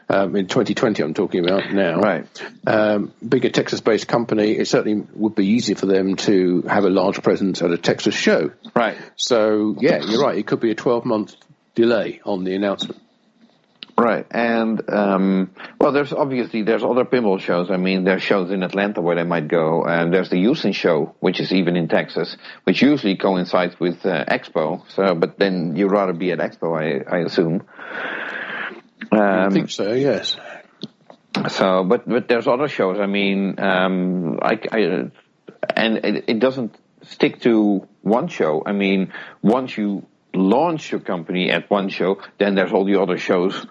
[SPEAKER 1] in 2020 I'm talking about now,
[SPEAKER 2] right?
[SPEAKER 1] Being a Texas-based company, it certainly would be easy for them to have a large presence at a Texas show.
[SPEAKER 2] Right.
[SPEAKER 1] So, you're right. It could be a 12-month delay on the announcement.
[SPEAKER 2] Right, and there's other pinball shows. I mean, there's shows in Atlanta where they might go, and there's the Houston show, which is even in Texas, which usually coincides with Expo. So, but then you'd rather be at Expo, I assume.
[SPEAKER 1] I think so, yes.
[SPEAKER 2] So, but there's other shows. I mean, and it doesn't stick to one show. I mean, once you launch your company at one show, then there's all the other shows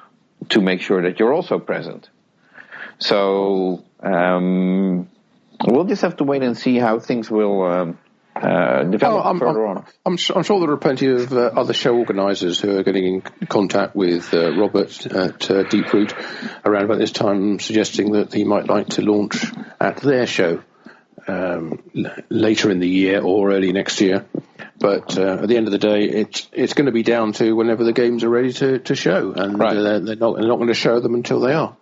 [SPEAKER 2] to make sure that you're also present. So we'll just have to wait and see how things will develop further on.
[SPEAKER 1] I'm sure there are plenty of other show organisers who are getting in contact with Robert at Deep Root around about this time, suggesting that he might like to launch at their show later in the year or early next year. But at the end of the day, it's going to be down to whenever the games are ready to show, and
[SPEAKER 2] right.
[SPEAKER 1] They're not going to show them until they are.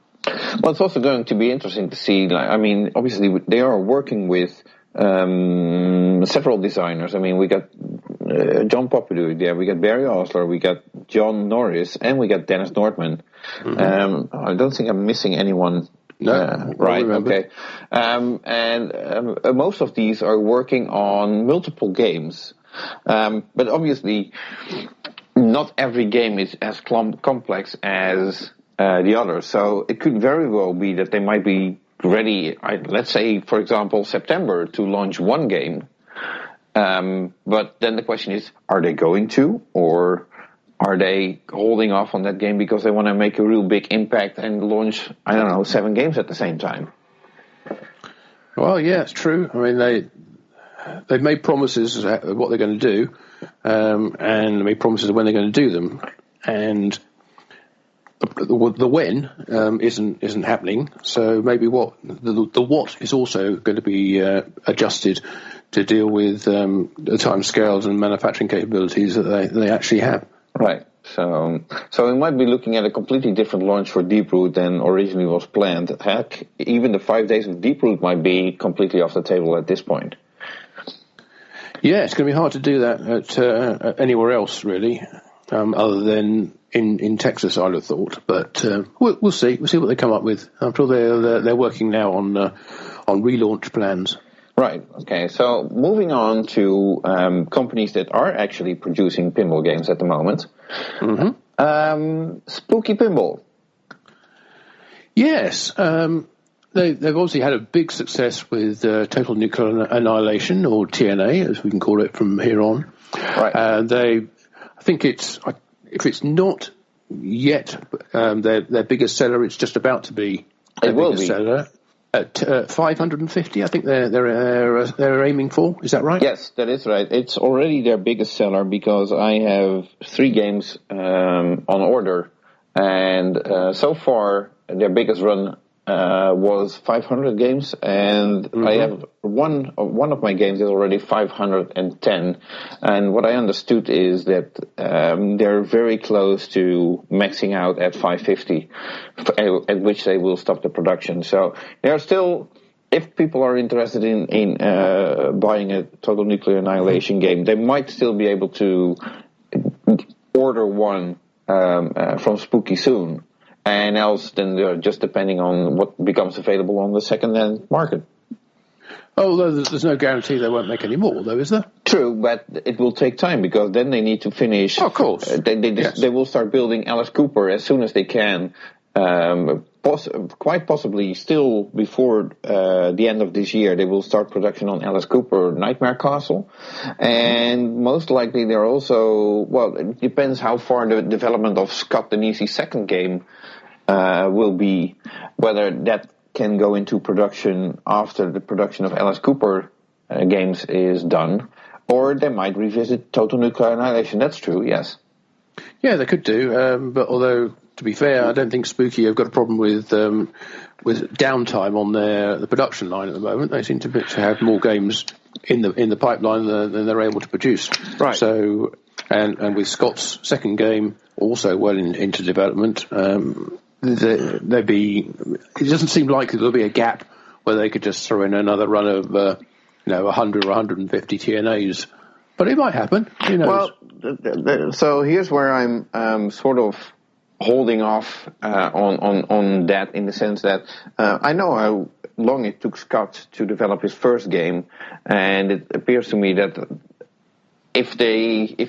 [SPEAKER 2] Well, it's also going to be interesting to see. Obviously, they are working with several designers. I mean, we got John Popidoux there, we got Barry Osler, we got John Norris, and we got Dennis Nordman. Mm-hmm. I don't think I'm missing anyone.
[SPEAKER 1] No,
[SPEAKER 2] right, okay. Most of these are working on multiple games. But obviously, not every game is as complex as the others. So it could very well be that they might be ready, let's say, for example, September to launch one game. But then the question is, are they going to? Or are they holding off on that game because they want to make a real big impact and launch, 7 games at the same time?
[SPEAKER 1] Well, yeah, it's true. I mean, they've made promises of what they're going to do, and they made promises of when they're going to do them, and the when isn't happening. So maybe the what is also going to be adjusted to deal with the timescales and manufacturing capabilities that they actually have.
[SPEAKER 2] Right. So we might be looking at a completely different launch for Deeproot than originally was planned. Heck, even the 5 days of Deeproot might be completely off the table at this point.
[SPEAKER 1] Yeah, it's going to be hard to do that at anywhere else, really, other than in Texas, I'd have thought. But we'll see. We'll see what they come up with. After all, they're working now on relaunch plans.
[SPEAKER 2] Right. Okay. So moving on to companies that are actually producing pinball games at the moment.
[SPEAKER 1] Mm-hmm.
[SPEAKER 2] Spooky Pinball.
[SPEAKER 1] Yes. They've obviously had a big success with Total Nuclear Annihilation, or TNA, as we can call it from here on.
[SPEAKER 2] Right.
[SPEAKER 1] I think if it's not yet their biggest seller, it's just about to be their biggest seller. At 550, I think they're aiming for. Is that right?
[SPEAKER 2] Yes, that is right. It's already their biggest seller because I have 3 games on order, and so far their biggest run was 500 games, and mm-hmm. I have one of my games is already 510, and what I understood is that they're very close to maxing out at 550, at which they will stop the production. So they are still, if people are interested in buying a Total Nuclear Annihilation game, they might still be able to order one from Spooky soon. And else, then they're just depending on what becomes available on the second-hand market.
[SPEAKER 1] Oh, there's no guarantee they won't make any more, though, is there?
[SPEAKER 2] True, but it will take time because then they need to finish.
[SPEAKER 1] Oh, of course.
[SPEAKER 2] They will start building Alice Cooper as soon as they can. Quite possibly still before the end of this year, they will start production on Alice Cooper Nightmare Castle. And most likely they're also, well, it depends how far the development of Scott Denisi's second game will be, whether that can go into production after the production of Alice Cooper games is done, or they might revisit Total Nuclear Annihilation. That's true, yes.
[SPEAKER 1] Yeah, they could do, but although, to be fair, I don't think Spooky have got a problem with downtime on the production line at the moment. They seem to have more games in the pipeline than they're able to produce.
[SPEAKER 2] Right.
[SPEAKER 1] So, and with Scott's second game also well into development, it doesn't seem likely there'll be a gap where they could just throw in another run of 100 or 150 TNAs. But it might happen. Who knows?
[SPEAKER 2] Well, so here's where I'm sort of holding off on that, in the sense that I know how long it took Scott to develop his first game, and it appears to me that if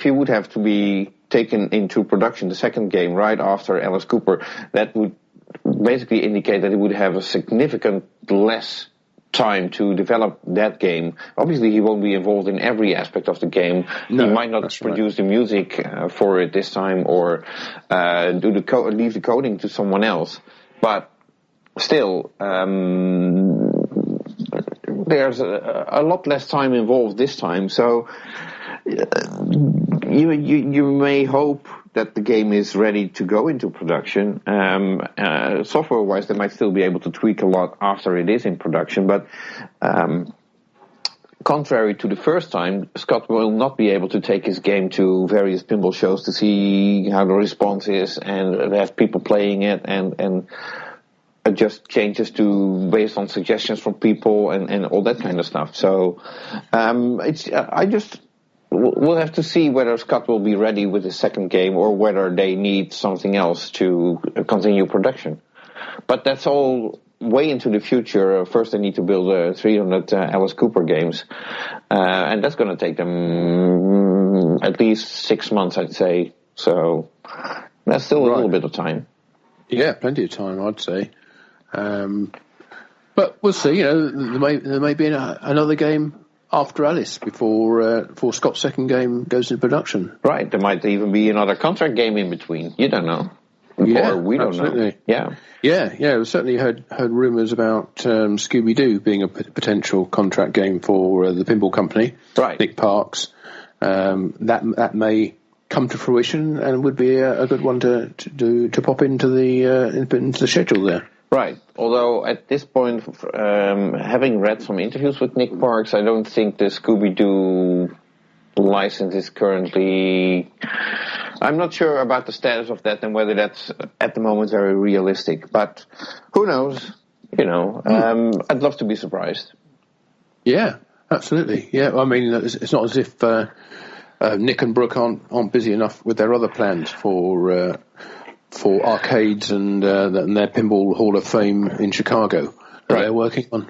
[SPEAKER 2] he would have to be taken into production the second game right after Alice Cooper, that would basically indicate that he would have a significant less time to develop that game. Obviously, he won't be involved in every aspect of the game. No, he might not produce the music for it this time, or leave the coding to someone else. But still, there's a lot less time involved this time. So you may hope that the game is ready to go into production. Software-wise, they might still be able to tweak a lot after it is in production, but contrary to the first time, Scott will not be able to take his game to various pinball shows to see how the response is and have people playing it and adjust changes based on suggestions from people and all that kind of stuff. So we'll have to see whether Scott will be ready with his second game or whether they need something else to continue production. But that's all way into the future. First, they need to build 300 Alice Cooper games, and that's going to take them at least 6 months, I'd say. So that's still a little bit of time.
[SPEAKER 1] Yeah, plenty of time, I'd say. But we'll see. There may be another game after Alice before Scott's second game goes into production.
[SPEAKER 2] Right. There might even be another contract game in between. You don't know.
[SPEAKER 1] Yeah,
[SPEAKER 2] we don't know. Yeah.
[SPEAKER 1] Yeah. We certainly heard rumours about Scooby-Doo being a potential contract game for the pinball company.
[SPEAKER 2] Right.
[SPEAKER 1] Nick Parks. That may come to fruition and would be a good one to pop into the schedule there.
[SPEAKER 2] Right. Although at this point, having read some interviews with Nick Parks, I don't think the Scooby-Doo license is currently... I'm not sure about the status of that and whether that's at the moment very realistic. But who knows? I'd love to be surprised.
[SPEAKER 1] Yeah, absolutely. Yeah, I mean, it's not as if Nick and Brooke aren't busy enough with their other plans for arcades and their Pinball Hall of Fame in Chicago that they're working on,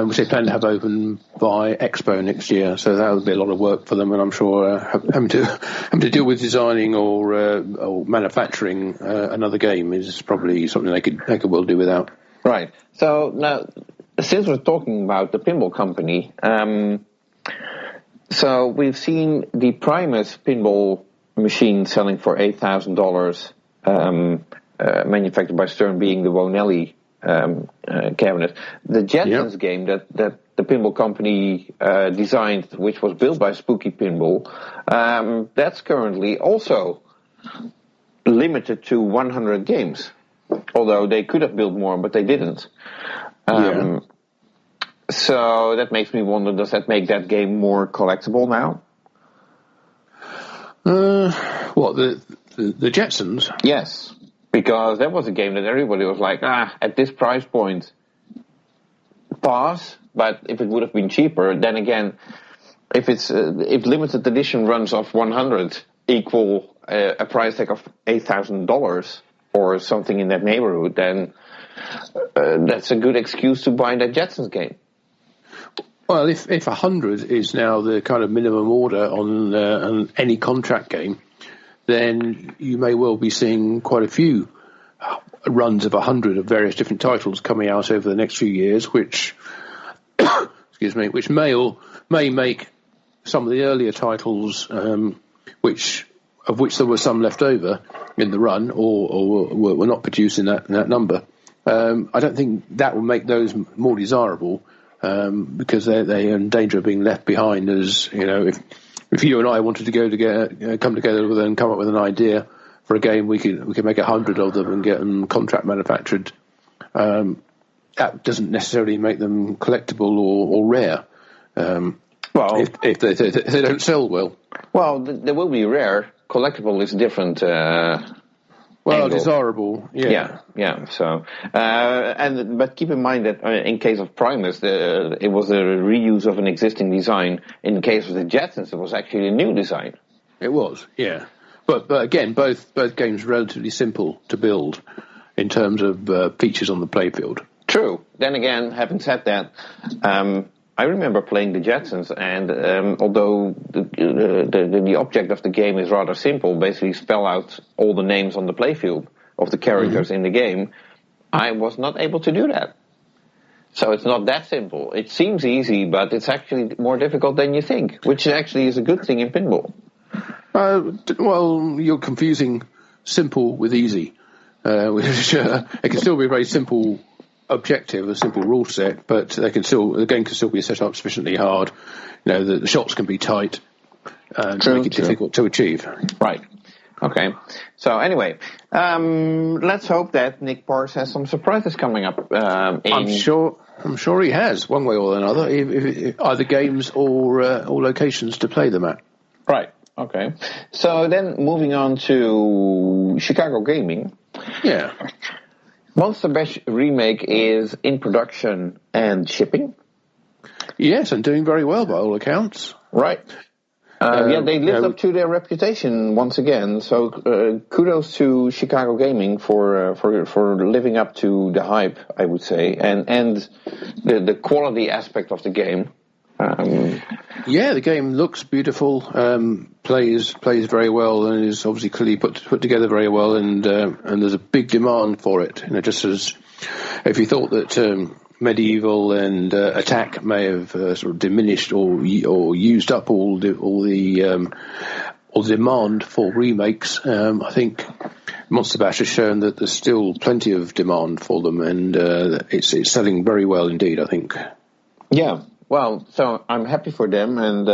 [SPEAKER 1] which they plan to have open by Expo next year. So that would be a lot of work for them, and I'm sure having to deal with designing or manufacturing another game is probably something they could well do without.
[SPEAKER 2] Right. So now, since we're talking about the pinball company, so we've seen the Primus pinball machine selling for $8,000. Manufactured by Stern, being the Wonelli cabinet. The Jetsons game that the pinball company designed, which was built by Spooky Pinball, that's currently also limited to 100 games. Although they could have built more, but they didn't. So that makes me wonder, does that make that game more collectible now?
[SPEAKER 1] What, the Jetsons?
[SPEAKER 2] Yes, because that was a game that everybody was like, at this price point, pass. But if it would have been cheaper, then again, if limited edition runs of 100 equal a price tag of $8,000 or something in that neighborhood, then that's a good excuse to buy that Jetsons game.
[SPEAKER 1] Well, if 100 is now the kind of minimum order on any contract game, then you may well be seeing quite a few runs of 100 of various different titles coming out over the next few years, which which may make some of the earlier titles, which there were some left over in the run, or were not produced in that number. I don't think that will make those more desirable, because they're in danger of being left behind. As you know, if you and I wanted to come together and come up with an idea for a game, we could make 100 of them and get them contract manufactured. That doesn't necessarily make them collectible or rare. If they don't sell well.
[SPEAKER 2] Well, they will be rare. Collectible is different. Angle.
[SPEAKER 1] Desirable. Yeah.
[SPEAKER 2] So, but keep in mind that in case of Primus, it was a reuse of an existing design. In the case of the Jetsons, it was actually a new design.
[SPEAKER 1] It was, yeah. But again, both games relatively simple to build in terms of features on the playfield.
[SPEAKER 2] True. Then again, having said that, I remember playing the Jetsons, and although the object of the game is rather simple, basically spell out all the names on the playfield of the characters in the game, I was not able to do that. So it's not that simple. It seems easy, but it's actually more difficult than you think, which actually is a good thing in pinball.
[SPEAKER 1] Well, you're confusing simple with easy, which it can still be a very simple objective, a simple rule set, but the game can still be set up sufficiently hard. You know, the shots can be tight to make it difficult to achieve.
[SPEAKER 2] Right. Okay. So anyway, let's hope that Nick Parks has some surprises coming up.
[SPEAKER 1] I'm sure he has, one way or another, either games or locations to play them at.
[SPEAKER 2] Right. Okay. So then, moving on to Chicago Gaming.
[SPEAKER 1] Yeah.
[SPEAKER 2] Monster Bash Remake is in production and shipping.
[SPEAKER 1] Yes, and doing very well by all accounts.
[SPEAKER 2] Right. They lived up to their reputation once again. So kudos to Chicago Gaming for living up to the hype, I would say, and the quality aspect of the game.
[SPEAKER 1] The game looks beautiful, plays very well, and is obviously clearly put together very well, and there's a big demand for it. You know, just as if you thought that Medieval and Attack may have sort of diminished or used up all the demand for remakes, I think Monster Bash has shown that there's still plenty of demand for them, and it's selling very well indeed, I think.
[SPEAKER 2] Yeah. Well, so I'm happy for them, and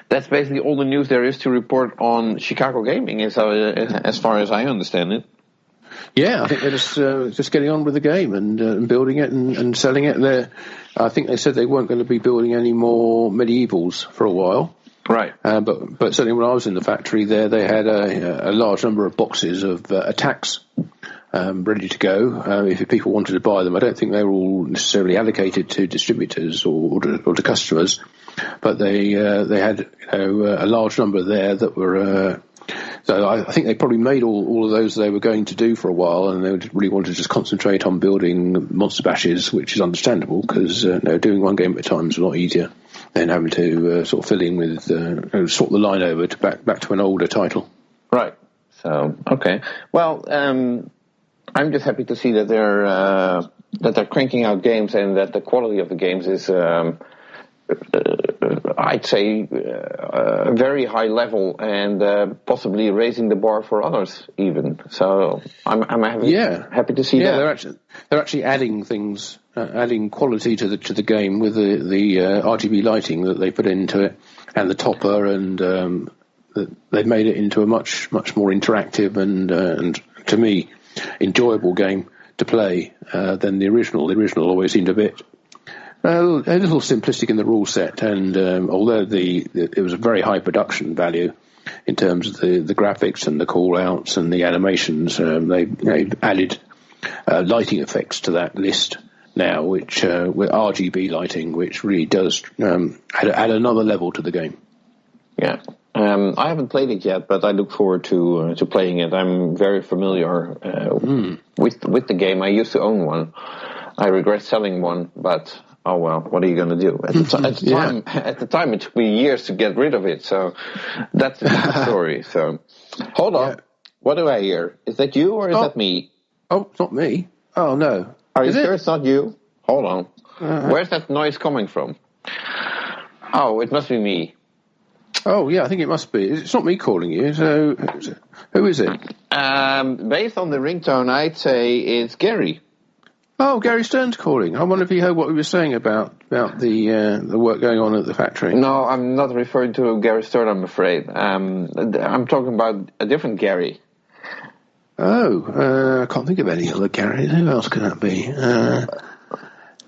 [SPEAKER 2] that's basically all the news there is to report on Chicago Gaming, as far as I understand it.
[SPEAKER 1] Yeah, I think they're just getting on with the game and building it and selling it. I think they said they weren't going to be building any more medievals for a while.
[SPEAKER 2] Right.
[SPEAKER 1] But certainly when I was in the factory there, they had a large number of boxes of attacks ready to go if people wanted to buy them. I don't think they were all necessarily allocated to distributors or to customers, but they had a large number there that were. So I think they probably made all of those they were going to do for a while, and they really wanted to just concentrate on building monster bashes, which is understandable because doing one game at a time is a lot easier than having to sort of fill in with sort the line over to back to an older title.
[SPEAKER 2] Right. So okay. Well, I'm just happy to see that they're cranking out games and that the quality of the games is. I'd say a very high level and possibly raising the bar for others even. So I'm happy to see that.
[SPEAKER 1] Yeah, they're actually adding things, adding quality to the game with the RGB lighting that they put into it and the topper, and they've made it into a much more interactive and to me enjoyable game to play than the original. The original always seemed a little simplistic in the rule set, and although it was a very high production value in terms of the graphics and the call outs and the animations, they've added lighting effects to that list now, which with RGB lighting, which really does add another level to the game.
[SPEAKER 2] Yeah. I haven't played it yet, but I look forward to playing it. I'm very familiar with the game. I used to own one. I regret selling one, but oh well, what are you going to do? At the time, it took me years to get rid of it. So that's the story. So hold on, what do I hear? Is that you or is that me?
[SPEAKER 1] Oh, it's not me. Oh no,
[SPEAKER 2] are you sure it's not you? Hold on, where's that noise coming from? Oh, it must be me.
[SPEAKER 1] Oh yeah, I think it must be. It's not me calling you. So who is it?
[SPEAKER 2] Based on the ringtone, I'd say it's Gary.
[SPEAKER 1] Oh, Gary Stern's calling. I wonder if he heard what we were saying about the work going on at the factory.
[SPEAKER 2] No, I'm not referring to Gary Stern, I'm afraid. I'm talking about a different Gary.
[SPEAKER 1] Oh, I can't think of any other Gary. Who else could that be?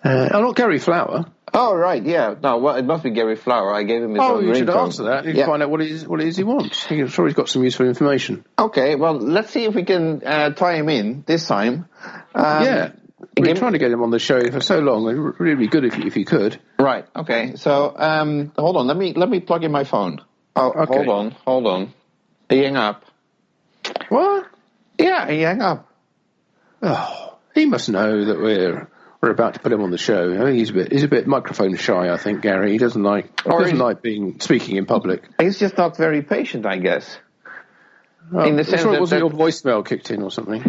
[SPEAKER 1] Not Gary Flower.
[SPEAKER 2] Oh, right, yeah. No, well, it must be Gary Flower. I gave him his own ringtone.
[SPEAKER 1] You should answer that. You find out what it is he wants. I'm sure he's got some useful information.
[SPEAKER 2] Okay, well, let's see if we can tie him in this time.
[SPEAKER 1] Yeah. We've been trying to get him on the show for so long. It would really be good if you could.
[SPEAKER 2] Right, okay. So, hold on. Let me plug in my phone. Oh, okay. Hold on. He hung up.
[SPEAKER 1] What?
[SPEAKER 2] Yeah, he hung up.
[SPEAKER 1] Oh, he must know that we're about to put him on the show. I think he's a bit microphone shy. I think Gary. He doesn't like speaking in public.
[SPEAKER 2] He's just not very patient, I guess.
[SPEAKER 1] Oh, in the sense that wasn't your voicemail kicked in or something?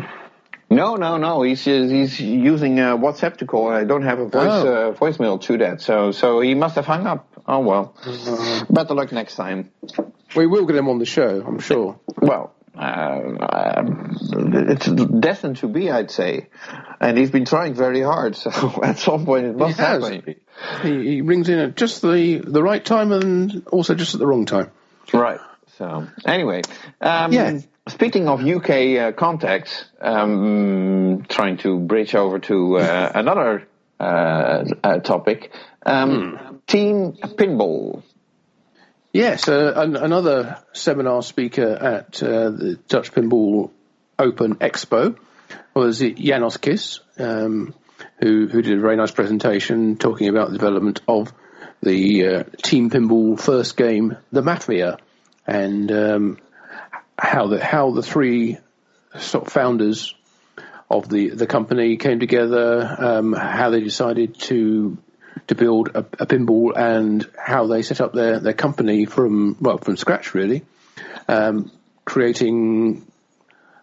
[SPEAKER 2] No. He's using WhatsApp to call. I don't have a voicemail to that, so he must have hung up. Oh well. Better luck next time.
[SPEAKER 1] We will get him on the show, I'm sure.
[SPEAKER 2] Well, it's destined to be, I'd say, and he's been trying very hard. So at some point it must happen.
[SPEAKER 1] He rings in at just the right time and also just at the wrong time.
[SPEAKER 2] Right. So anyway, speaking of UK contacts, trying to bridge over to another topic, Team Pinball.
[SPEAKER 1] Yes, another seminar speaker at the Dutch Pinball Open Expo was Janos Kiss, who did a very nice presentation talking about the development of the Team Pinball first game, The Mafia, and how the three sort of founders of the company came together, how they decided to build a pinball, and how they set up their company from scratch, really, creating.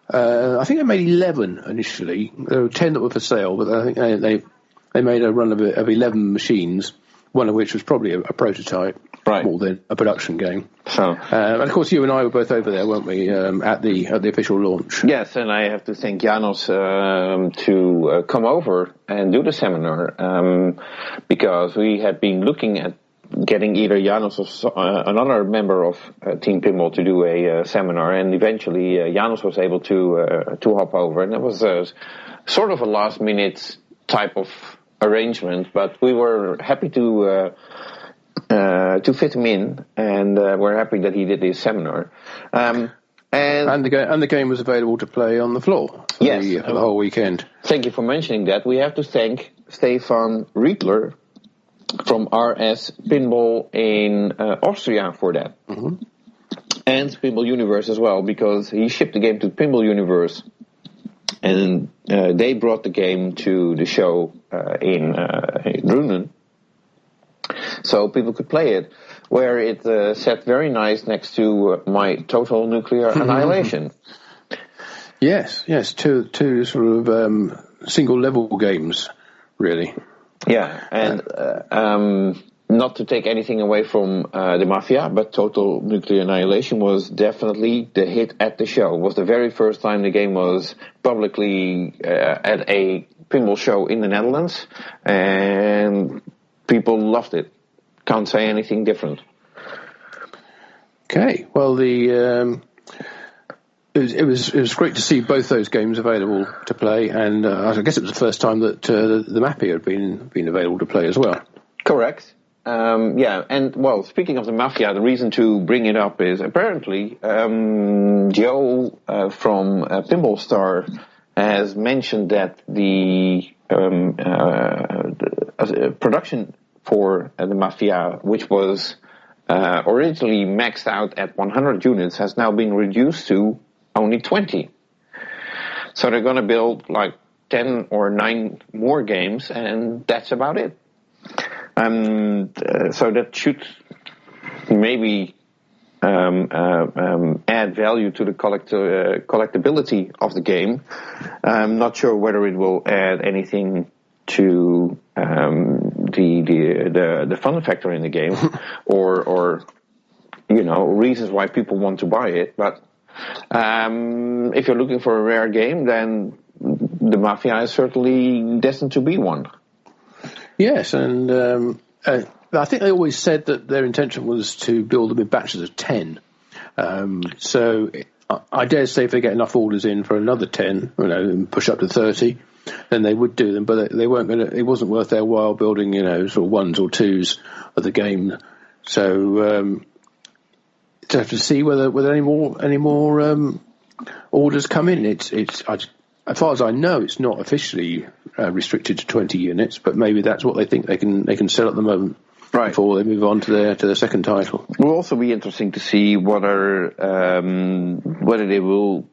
[SPEAKER 1] I think they made 11 initially. There were 10 that were for sale, but I think they made a run of 11 machines, one of which was probably a prototype,
[SPEAKER 2] right,
[SPEAKER 1] more than a production game.
[SPEAKER 2] So,
[SPEAKER 1] and of course, you and I were both over there, weren't we, at the official launch?
[SPEAKER 2] Yes, and I have to thank Janos to come over and do the seminar, because we had been looking at getting either Janos or another member of Team Pinball to do a seminar, and eventually Janos was able to hop over, and it was sort of a last minute type of arrangement, but we were happy to fit him in, and we're happy that he did his seminar. And
[SPEAKER 1] the game was available to play on the floor for the whole weekend.
[SPEAKER 2] Thank you for mentioning that. We have to thank Stefan Riedler from RS Pinball in Austria for that. Mm-hmm. And Pinball Universe as well, because he shipped the game to Pinball Universe, and they brought the game to the show in Drunen, so people could play it, where it sat very nice next to my Total Nuclear Annihilation.
[SPEAKER 1] Yes, two sort of single level games, really.
[SPEAKER 2] Yeah, and not to take anything away from the Mafia, but Total Nuclear Annihilation was definitely the hit at the show. It was the very first time the game was publicly at a pinball show in the Netherlands, and people loved it. Can't say anything different.
[SPEAKER 1] Okay, well, it was great to see both those games available to play, and I guess it was the first time that the Mafia had been available to play as well.
[SPEAKER 2] Correct. And well, speaking of the Mafia, the reason to bring it up is apparently Joe from Pinball Star has mentioned that the production for the Mafia, which was originally maxed out at 100 units, has now been reduced to only 20. So they're going to build like 10 or 9 more games, and that's about it. So that should maybe add value to the collectability of the game. I'm not sure whether it will add anything to the fun factor in the game, or reasons why people want to buy it. But if you're looking for a rare game, then the Mafia is certainly destined to be one.
[SPEAKER 1] Yes, and I think they always said that their intention was to build them in batches of 10. So I dare say if they get enough orders in for another 10, and push up to 30, then they would do them. But they weren't going to. It wasn't worth their while building, sort of ones or twos of the game. So to have to see whether any more orders come in. As far as I know, it's not officially restricted to 20 units, but maybe that's what they think they can sell at the moment, right, before they move on to their second title.
[SPEAKER 2] It will also be interesting to see whether they will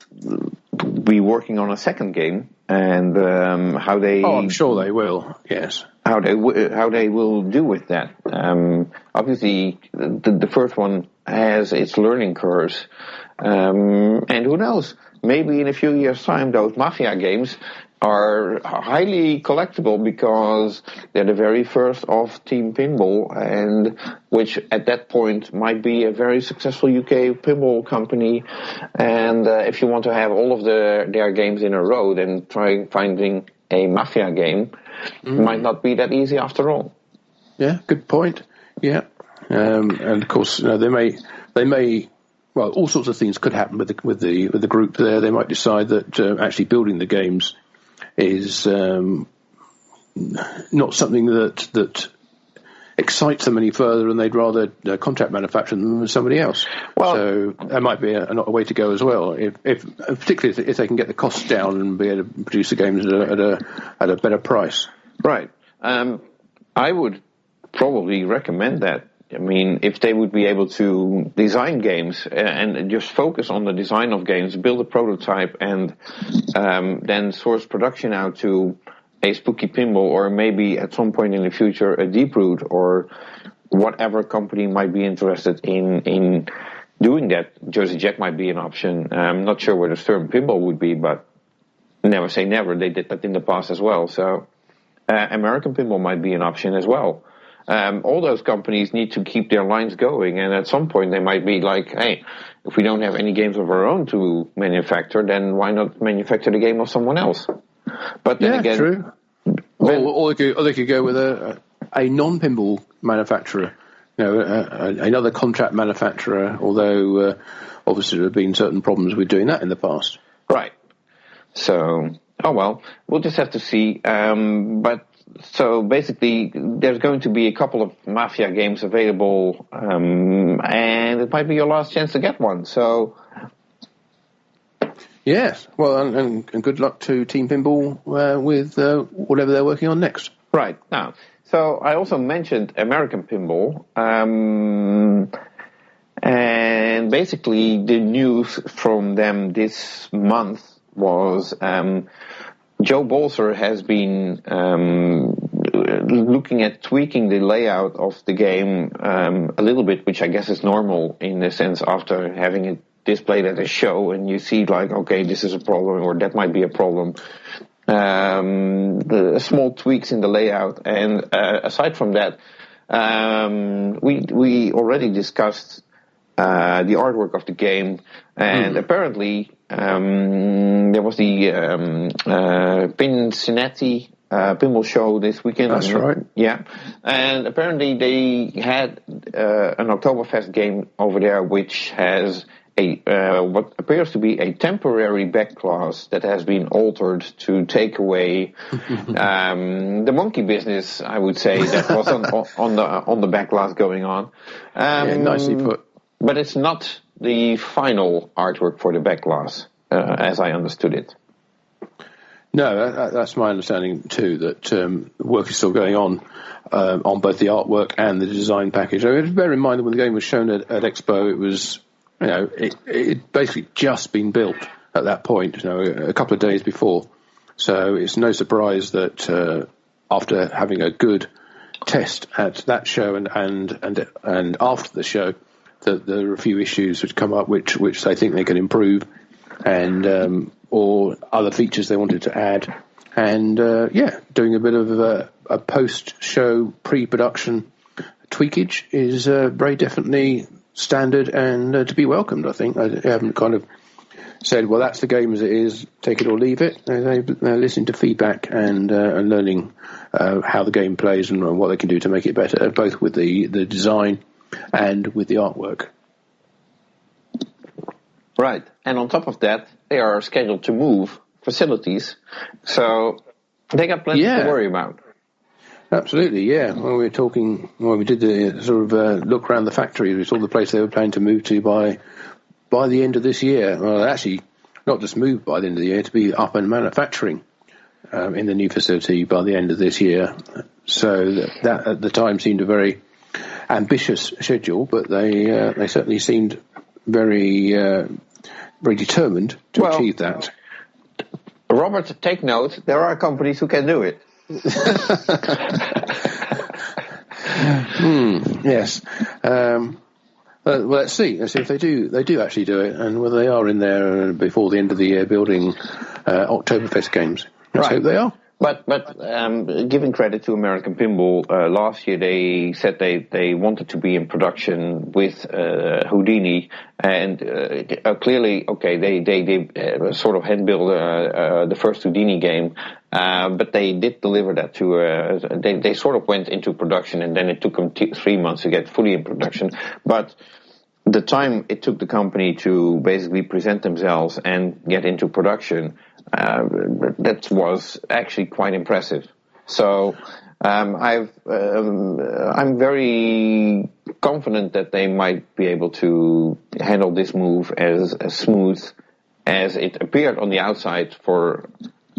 [SPEAKER 2] be working on a second game, and how they.
[SPEAKER 1] Oh, I'm sure they will. Yes.
[SPEAKER 2] How they will do with that. Obviously, the first one has its learning curves, and who knows? Maybe in a few years' time, those Mafia games are highly collectible because they're the very first of Team Pinball, and which at that point might be a very successful UK pinball company. And if you want to have all of their games in a row, then finding a Mafia game might not be that easy after all.
[SPEAKER 1] Yeah, good point. Yeah, and of course, they may. Well, all sorts of things could happen with the group there. They might decide that actually building the games is not something that excites them any further, and they'd rather contract manufacture them with somebody else. Well, so that might be a way to go as well. Particularly if they can get the costs down and be able to produce the games at a better price.
[SPEAKER 2] Right. I would probably recommend that. I mean, if they would be able to design games and just focus on the design of games, build a prototype, and then source production out to a Spooky Pinball, or maybe at some point in the future a Deep Root, or whatever company might be interested in doing that. Jersey Jack might be an option. I'm not sure where the Stern Pinball would be, but never say never. They did that in the past as well. So American Pinball might be an option as well. All those companies need to keep their lines going, and at some point they might be like, hey, if we don't have any games of our own to manufacture, then why not manufacture the game of someone else? But then again,
[SPEAKER 1] true. Or they could go with a non-pinball manufacturer another contract manufacturer, although obviously there have been certain problems with doing that in the past.
[SPEAKER 2] Right. So, we'll just have to see. So basically, there's going to be a couple of Mafia games available, and it might be your last chance to get one. So,
[SPEAKER 1] yes. Well, and good luck to Team Pinball with whatever they're working on next.
[SPEAKER 2] Right. Now, so I also mentioned American Pinball, and basically the news from them this month was Joe Bolser has been looking at tweaking the layout of the game a little bit, which I guess is normal in the sense after having it displayed at a show and you see like, okay, this is a problem or that might be a problem. The small tweaks in the layout, and aside from that, we already discussed the artwork of the game, and apparently there was the Cincinnati pinball show this weekend.
[SPEAKER 1] That's right.
[SPEAKER 2] Yeah, and apparently they had an Oktoberfest game over there, which has what appears to be a temporary back class that has been altered to take away the monkey business, I would say, that was on the back class going on.
[SPEAKER 1] Nicely put.
[SPEAKER 2] But it's not the final artwork for the back glass, as I understood it.
[SPEAKER 1] No, that's my understanding too, that work is still going on both the artwork and the design package. I mean, bear in mind that when the game was shown at Expo, it was, it basically just been built at that point, a couple of days before. So it's no surprise that after having a good test at that show and after the show, that there are a few issues which come up which they think they can improve, and or other features they wanted to add, and doing a bit of a post-show pre-production tweakage is very definitely standard and to be welcomed. I think I haven't kind of said, well, that's the game as it is, take it or leave it. They're listening to feedback and learning how the game plays and what they can do to make it better, both with the design and with the artwork.
[SPEAKER 2] Right, and on top of that, they are scheduled to move facilities, so they got plenty to worry about.
[SPEAKER 1] Absolutely, yeah. Well, we did the sort of look around the factory. We saw the place they were planning to move to by the end of this year. Well, actually, not just move by the end of the year, to be up and manufacturing in the new facility by the end of this year. So that at the time seemed a very ambitious schedule, but they certainly seemed very determined to achieve that.
[SPEAKER 2] Robert, take note. There are companies who can do it.
[SPEAKER 1] Yes. Well, let's see. Let's see if they do actually do it, and whether they are in there before the end of the year building Oktoberfest games. Let's hope they are.
[SPEAKER 2] But giving credit to American Pinball, last year they said they wanted to be in production with Houdini, and clearly, okay, they sort of hand built the first Houdini game, but they did deliver that to. They sort of went into production, and then it took them 3 months to get fully in production, but the time it took the company to basically present themselves and get into production, that was actually quite impressive. So I'm very confident that they might be able to handle this move as smooth as it appeared on the outside for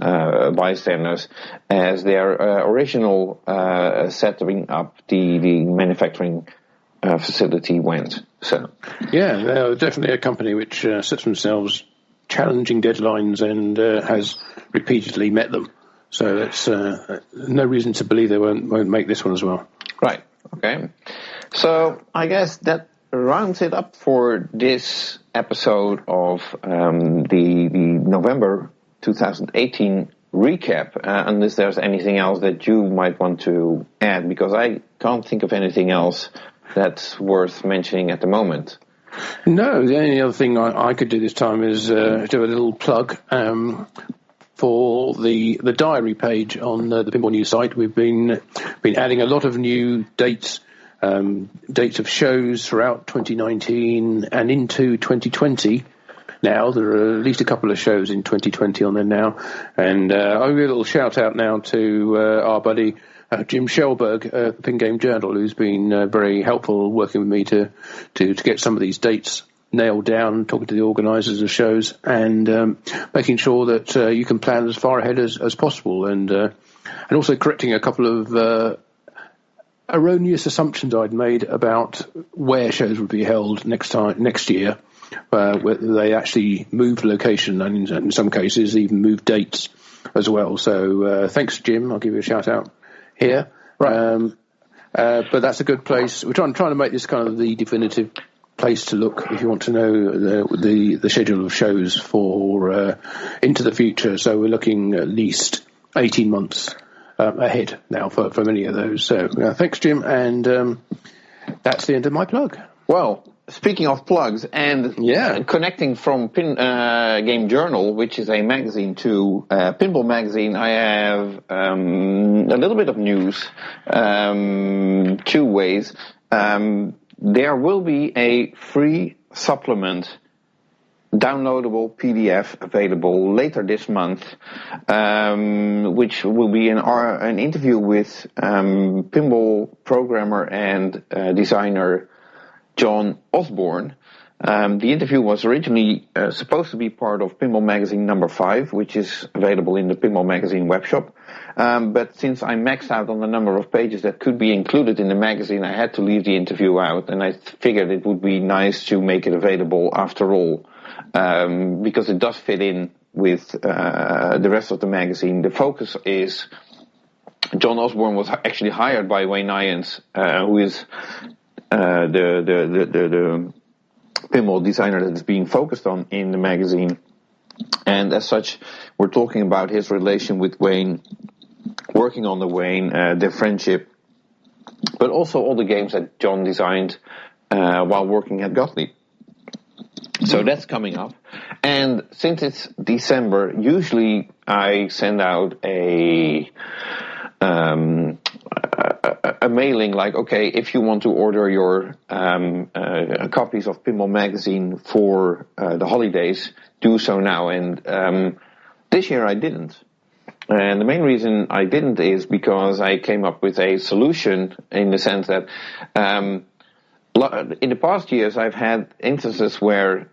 [SPEAKER 2] bystanders, as their original setting up the manufacturing facility went. So
[SPEAKER 1] yeah, they're definitely a company which sets themselves challenging deadlines and has repeatedly met them. So that's no reason to believe they won't make this one as well.
[SPEAKER 2] Right. Okay. So I guess that rounds it up for this episode of the November 2018 recap. Unless there's anything else that you might want to add, because I can't think of anything else that's worth mentioning at the moment.
[SPEAKER 1] No, the only other thing I could do this time is do a little plug for the diary page on the Pinball News site. We've been adding a lot of new dates dates of shows throughout 2019 and into 2020. Now there are at least a couple of shows in 2020 on there now, and I'll give a little shout out now to our buddy Jim Shellberg, the Pin Game Journal, who's been very helpful working with me to get some of these dates nailed down, talking to the organisers of shows, and making sure that you can plan as far ahead as possible, and also correcting a couple of erroneous assumptions I'd made about where shows would be held next year. Whether they actually moved location and in some cases even moved dates as well. So thanks, Jim. I'll give you a shout out here.
[SPEAKER 2] Right.
[SPEAKER 1] But that's a good place. We're trying to make this kind of the definitive place to look if you want to know the schedule of shows for into the future. So we're looking at least 18 months ahead now for many of those. So thanks, Jim, and that's the end of my plug.
[SPEAKER 2] Well, speaking of plugs and connecting from Pin Game Journal, which is a magazine, to Pinball Magazine, I have a little bit of news, 2 ways. There will be a free supplement, downloadable PDF available later this month, which will be an interview with pinball programmer and designer John Osborne. The interview was originally supposed to be part of Pinball Magazine number 5, which is available in the Pinball Magazine webshop. But since I maxed out on the number of pages that could be included in the magazine, I had to leave the interview out, and I figured it would be nice to make it available after all, because it does fit in with the rest of the magazine. The focus is John Osborne was actually hired by Wayne Irons, who is the pinball designer that is being focused on in the magazine, and as such we're talking about his relation with Wayne, working on the Wayne, their friendship, but also all the games that John designed while working at Gottlieb. So that's coming up, and since it's December, usually I send out a mailing like, okay, if you want to order your copies of Pinball Magazine for the holidays, do so now. And this year I didn't. And the main reason I didn't is because I came up with a solution, in the sense that in the past years I've had instances where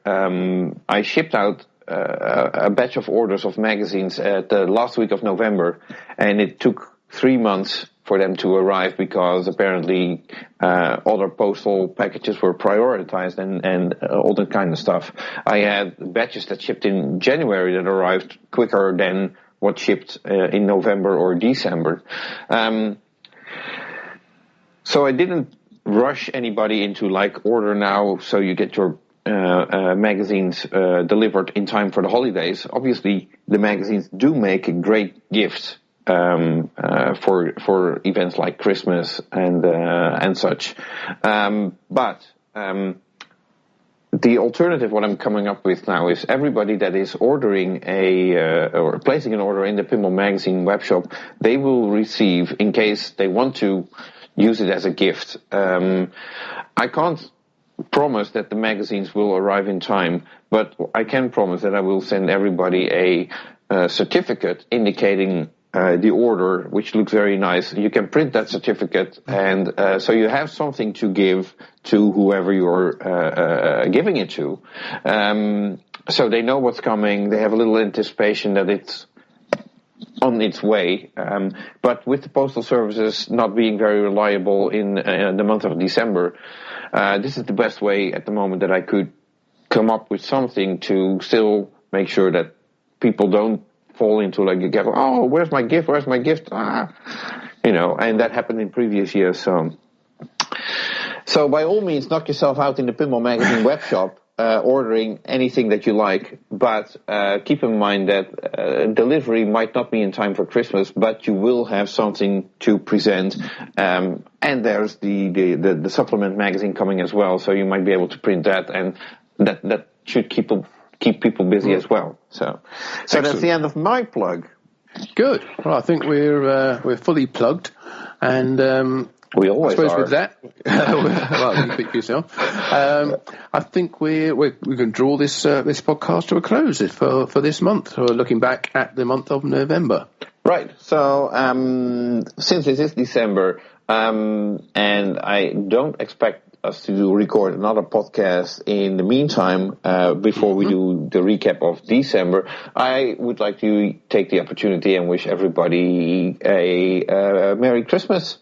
[SPEAKER 2] I shipped out a batch of orders of magazines at the last week of November, and it took 3 months for them to arrive because apparently other postal packages were prioritized and all that kind of stuff. I had batches that shipped in January that arrived quicker than what shipped in November or December. So I didn't rush anybody into like order now so you get your magazines delivered in time for the holidays. Obviously the magazines do make a great gift for events like Christmas and such. But the alternative, what I'm coming up with now, is everybody that is ordering or placing an order in the Pinball Magazine webshop, they will receive, in case they want to use it as a gift. I can't promise that the magazines will arrive in time, but I can promise that I will send everybody a certificate indicating the order, which looks very nice. You can print that certificate, and so you have something to give to whoever you're giving it to. So they know what's coming. They have a little anticipation that it's on its way. But with the postal services not being very reliable in the month of December, this is the best way at the moment that I could come up with something to still make sure that people don't fall into like a gap. Oh, where's my gift? Where's my gift? And that happened in previous years. So by all means, knock yourself out in the Pinball Magazine webshop, ordering anything that you like. But keep in mind that delivery might not be in time for Christmas, but you will have something to present. And there's the supplement magazine coming as well, so you might be able to print that, and that should keep people busy as well. So that's the end of my plug.
[SPEAKER 1] Good. Well, I think we're fully plugged, and
[SPEAKER 2] We always
[SPEAKER 1] I suppose
[SPEAKER 2] are.
[SPEAKER 1] with that, well, you pick yourself. I think we're going to draw this podcast to a close for this month. We're looking back at the month of November.
[SPEAKER 2] Right. So since this is December, and I don't expect us to record another podcast in the meantime before we do the recap of December, I would like to take the opportunity and wish everybody a Merry Christmas.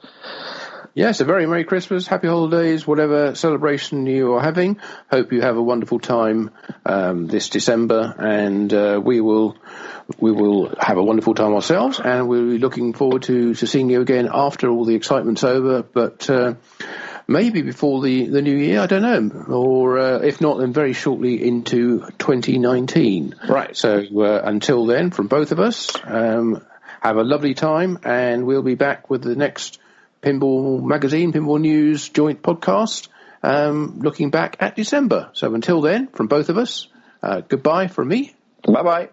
[SPEAKER 1] Yes, a very Merry Christmas, Happy Holidays, whatever celebration you are having. Hope you have a wonderful time this December, and we will have a wonderful time ourselves, and we'll be looking forward to seeing you again after all the excitement's over, but maybe before the new year, I don't know, or if not, then very shortly into 2019.
[SPEAKER 2] Right.
[SPEAKER 1] So until then, from both of us, have a lovely time, and we'll be back with the next Pinball Magazine, Pinball News joint podcast, looking back at December. So until then, from both of us, goodbye from me.
[SPEAKER 2] Bye-bye.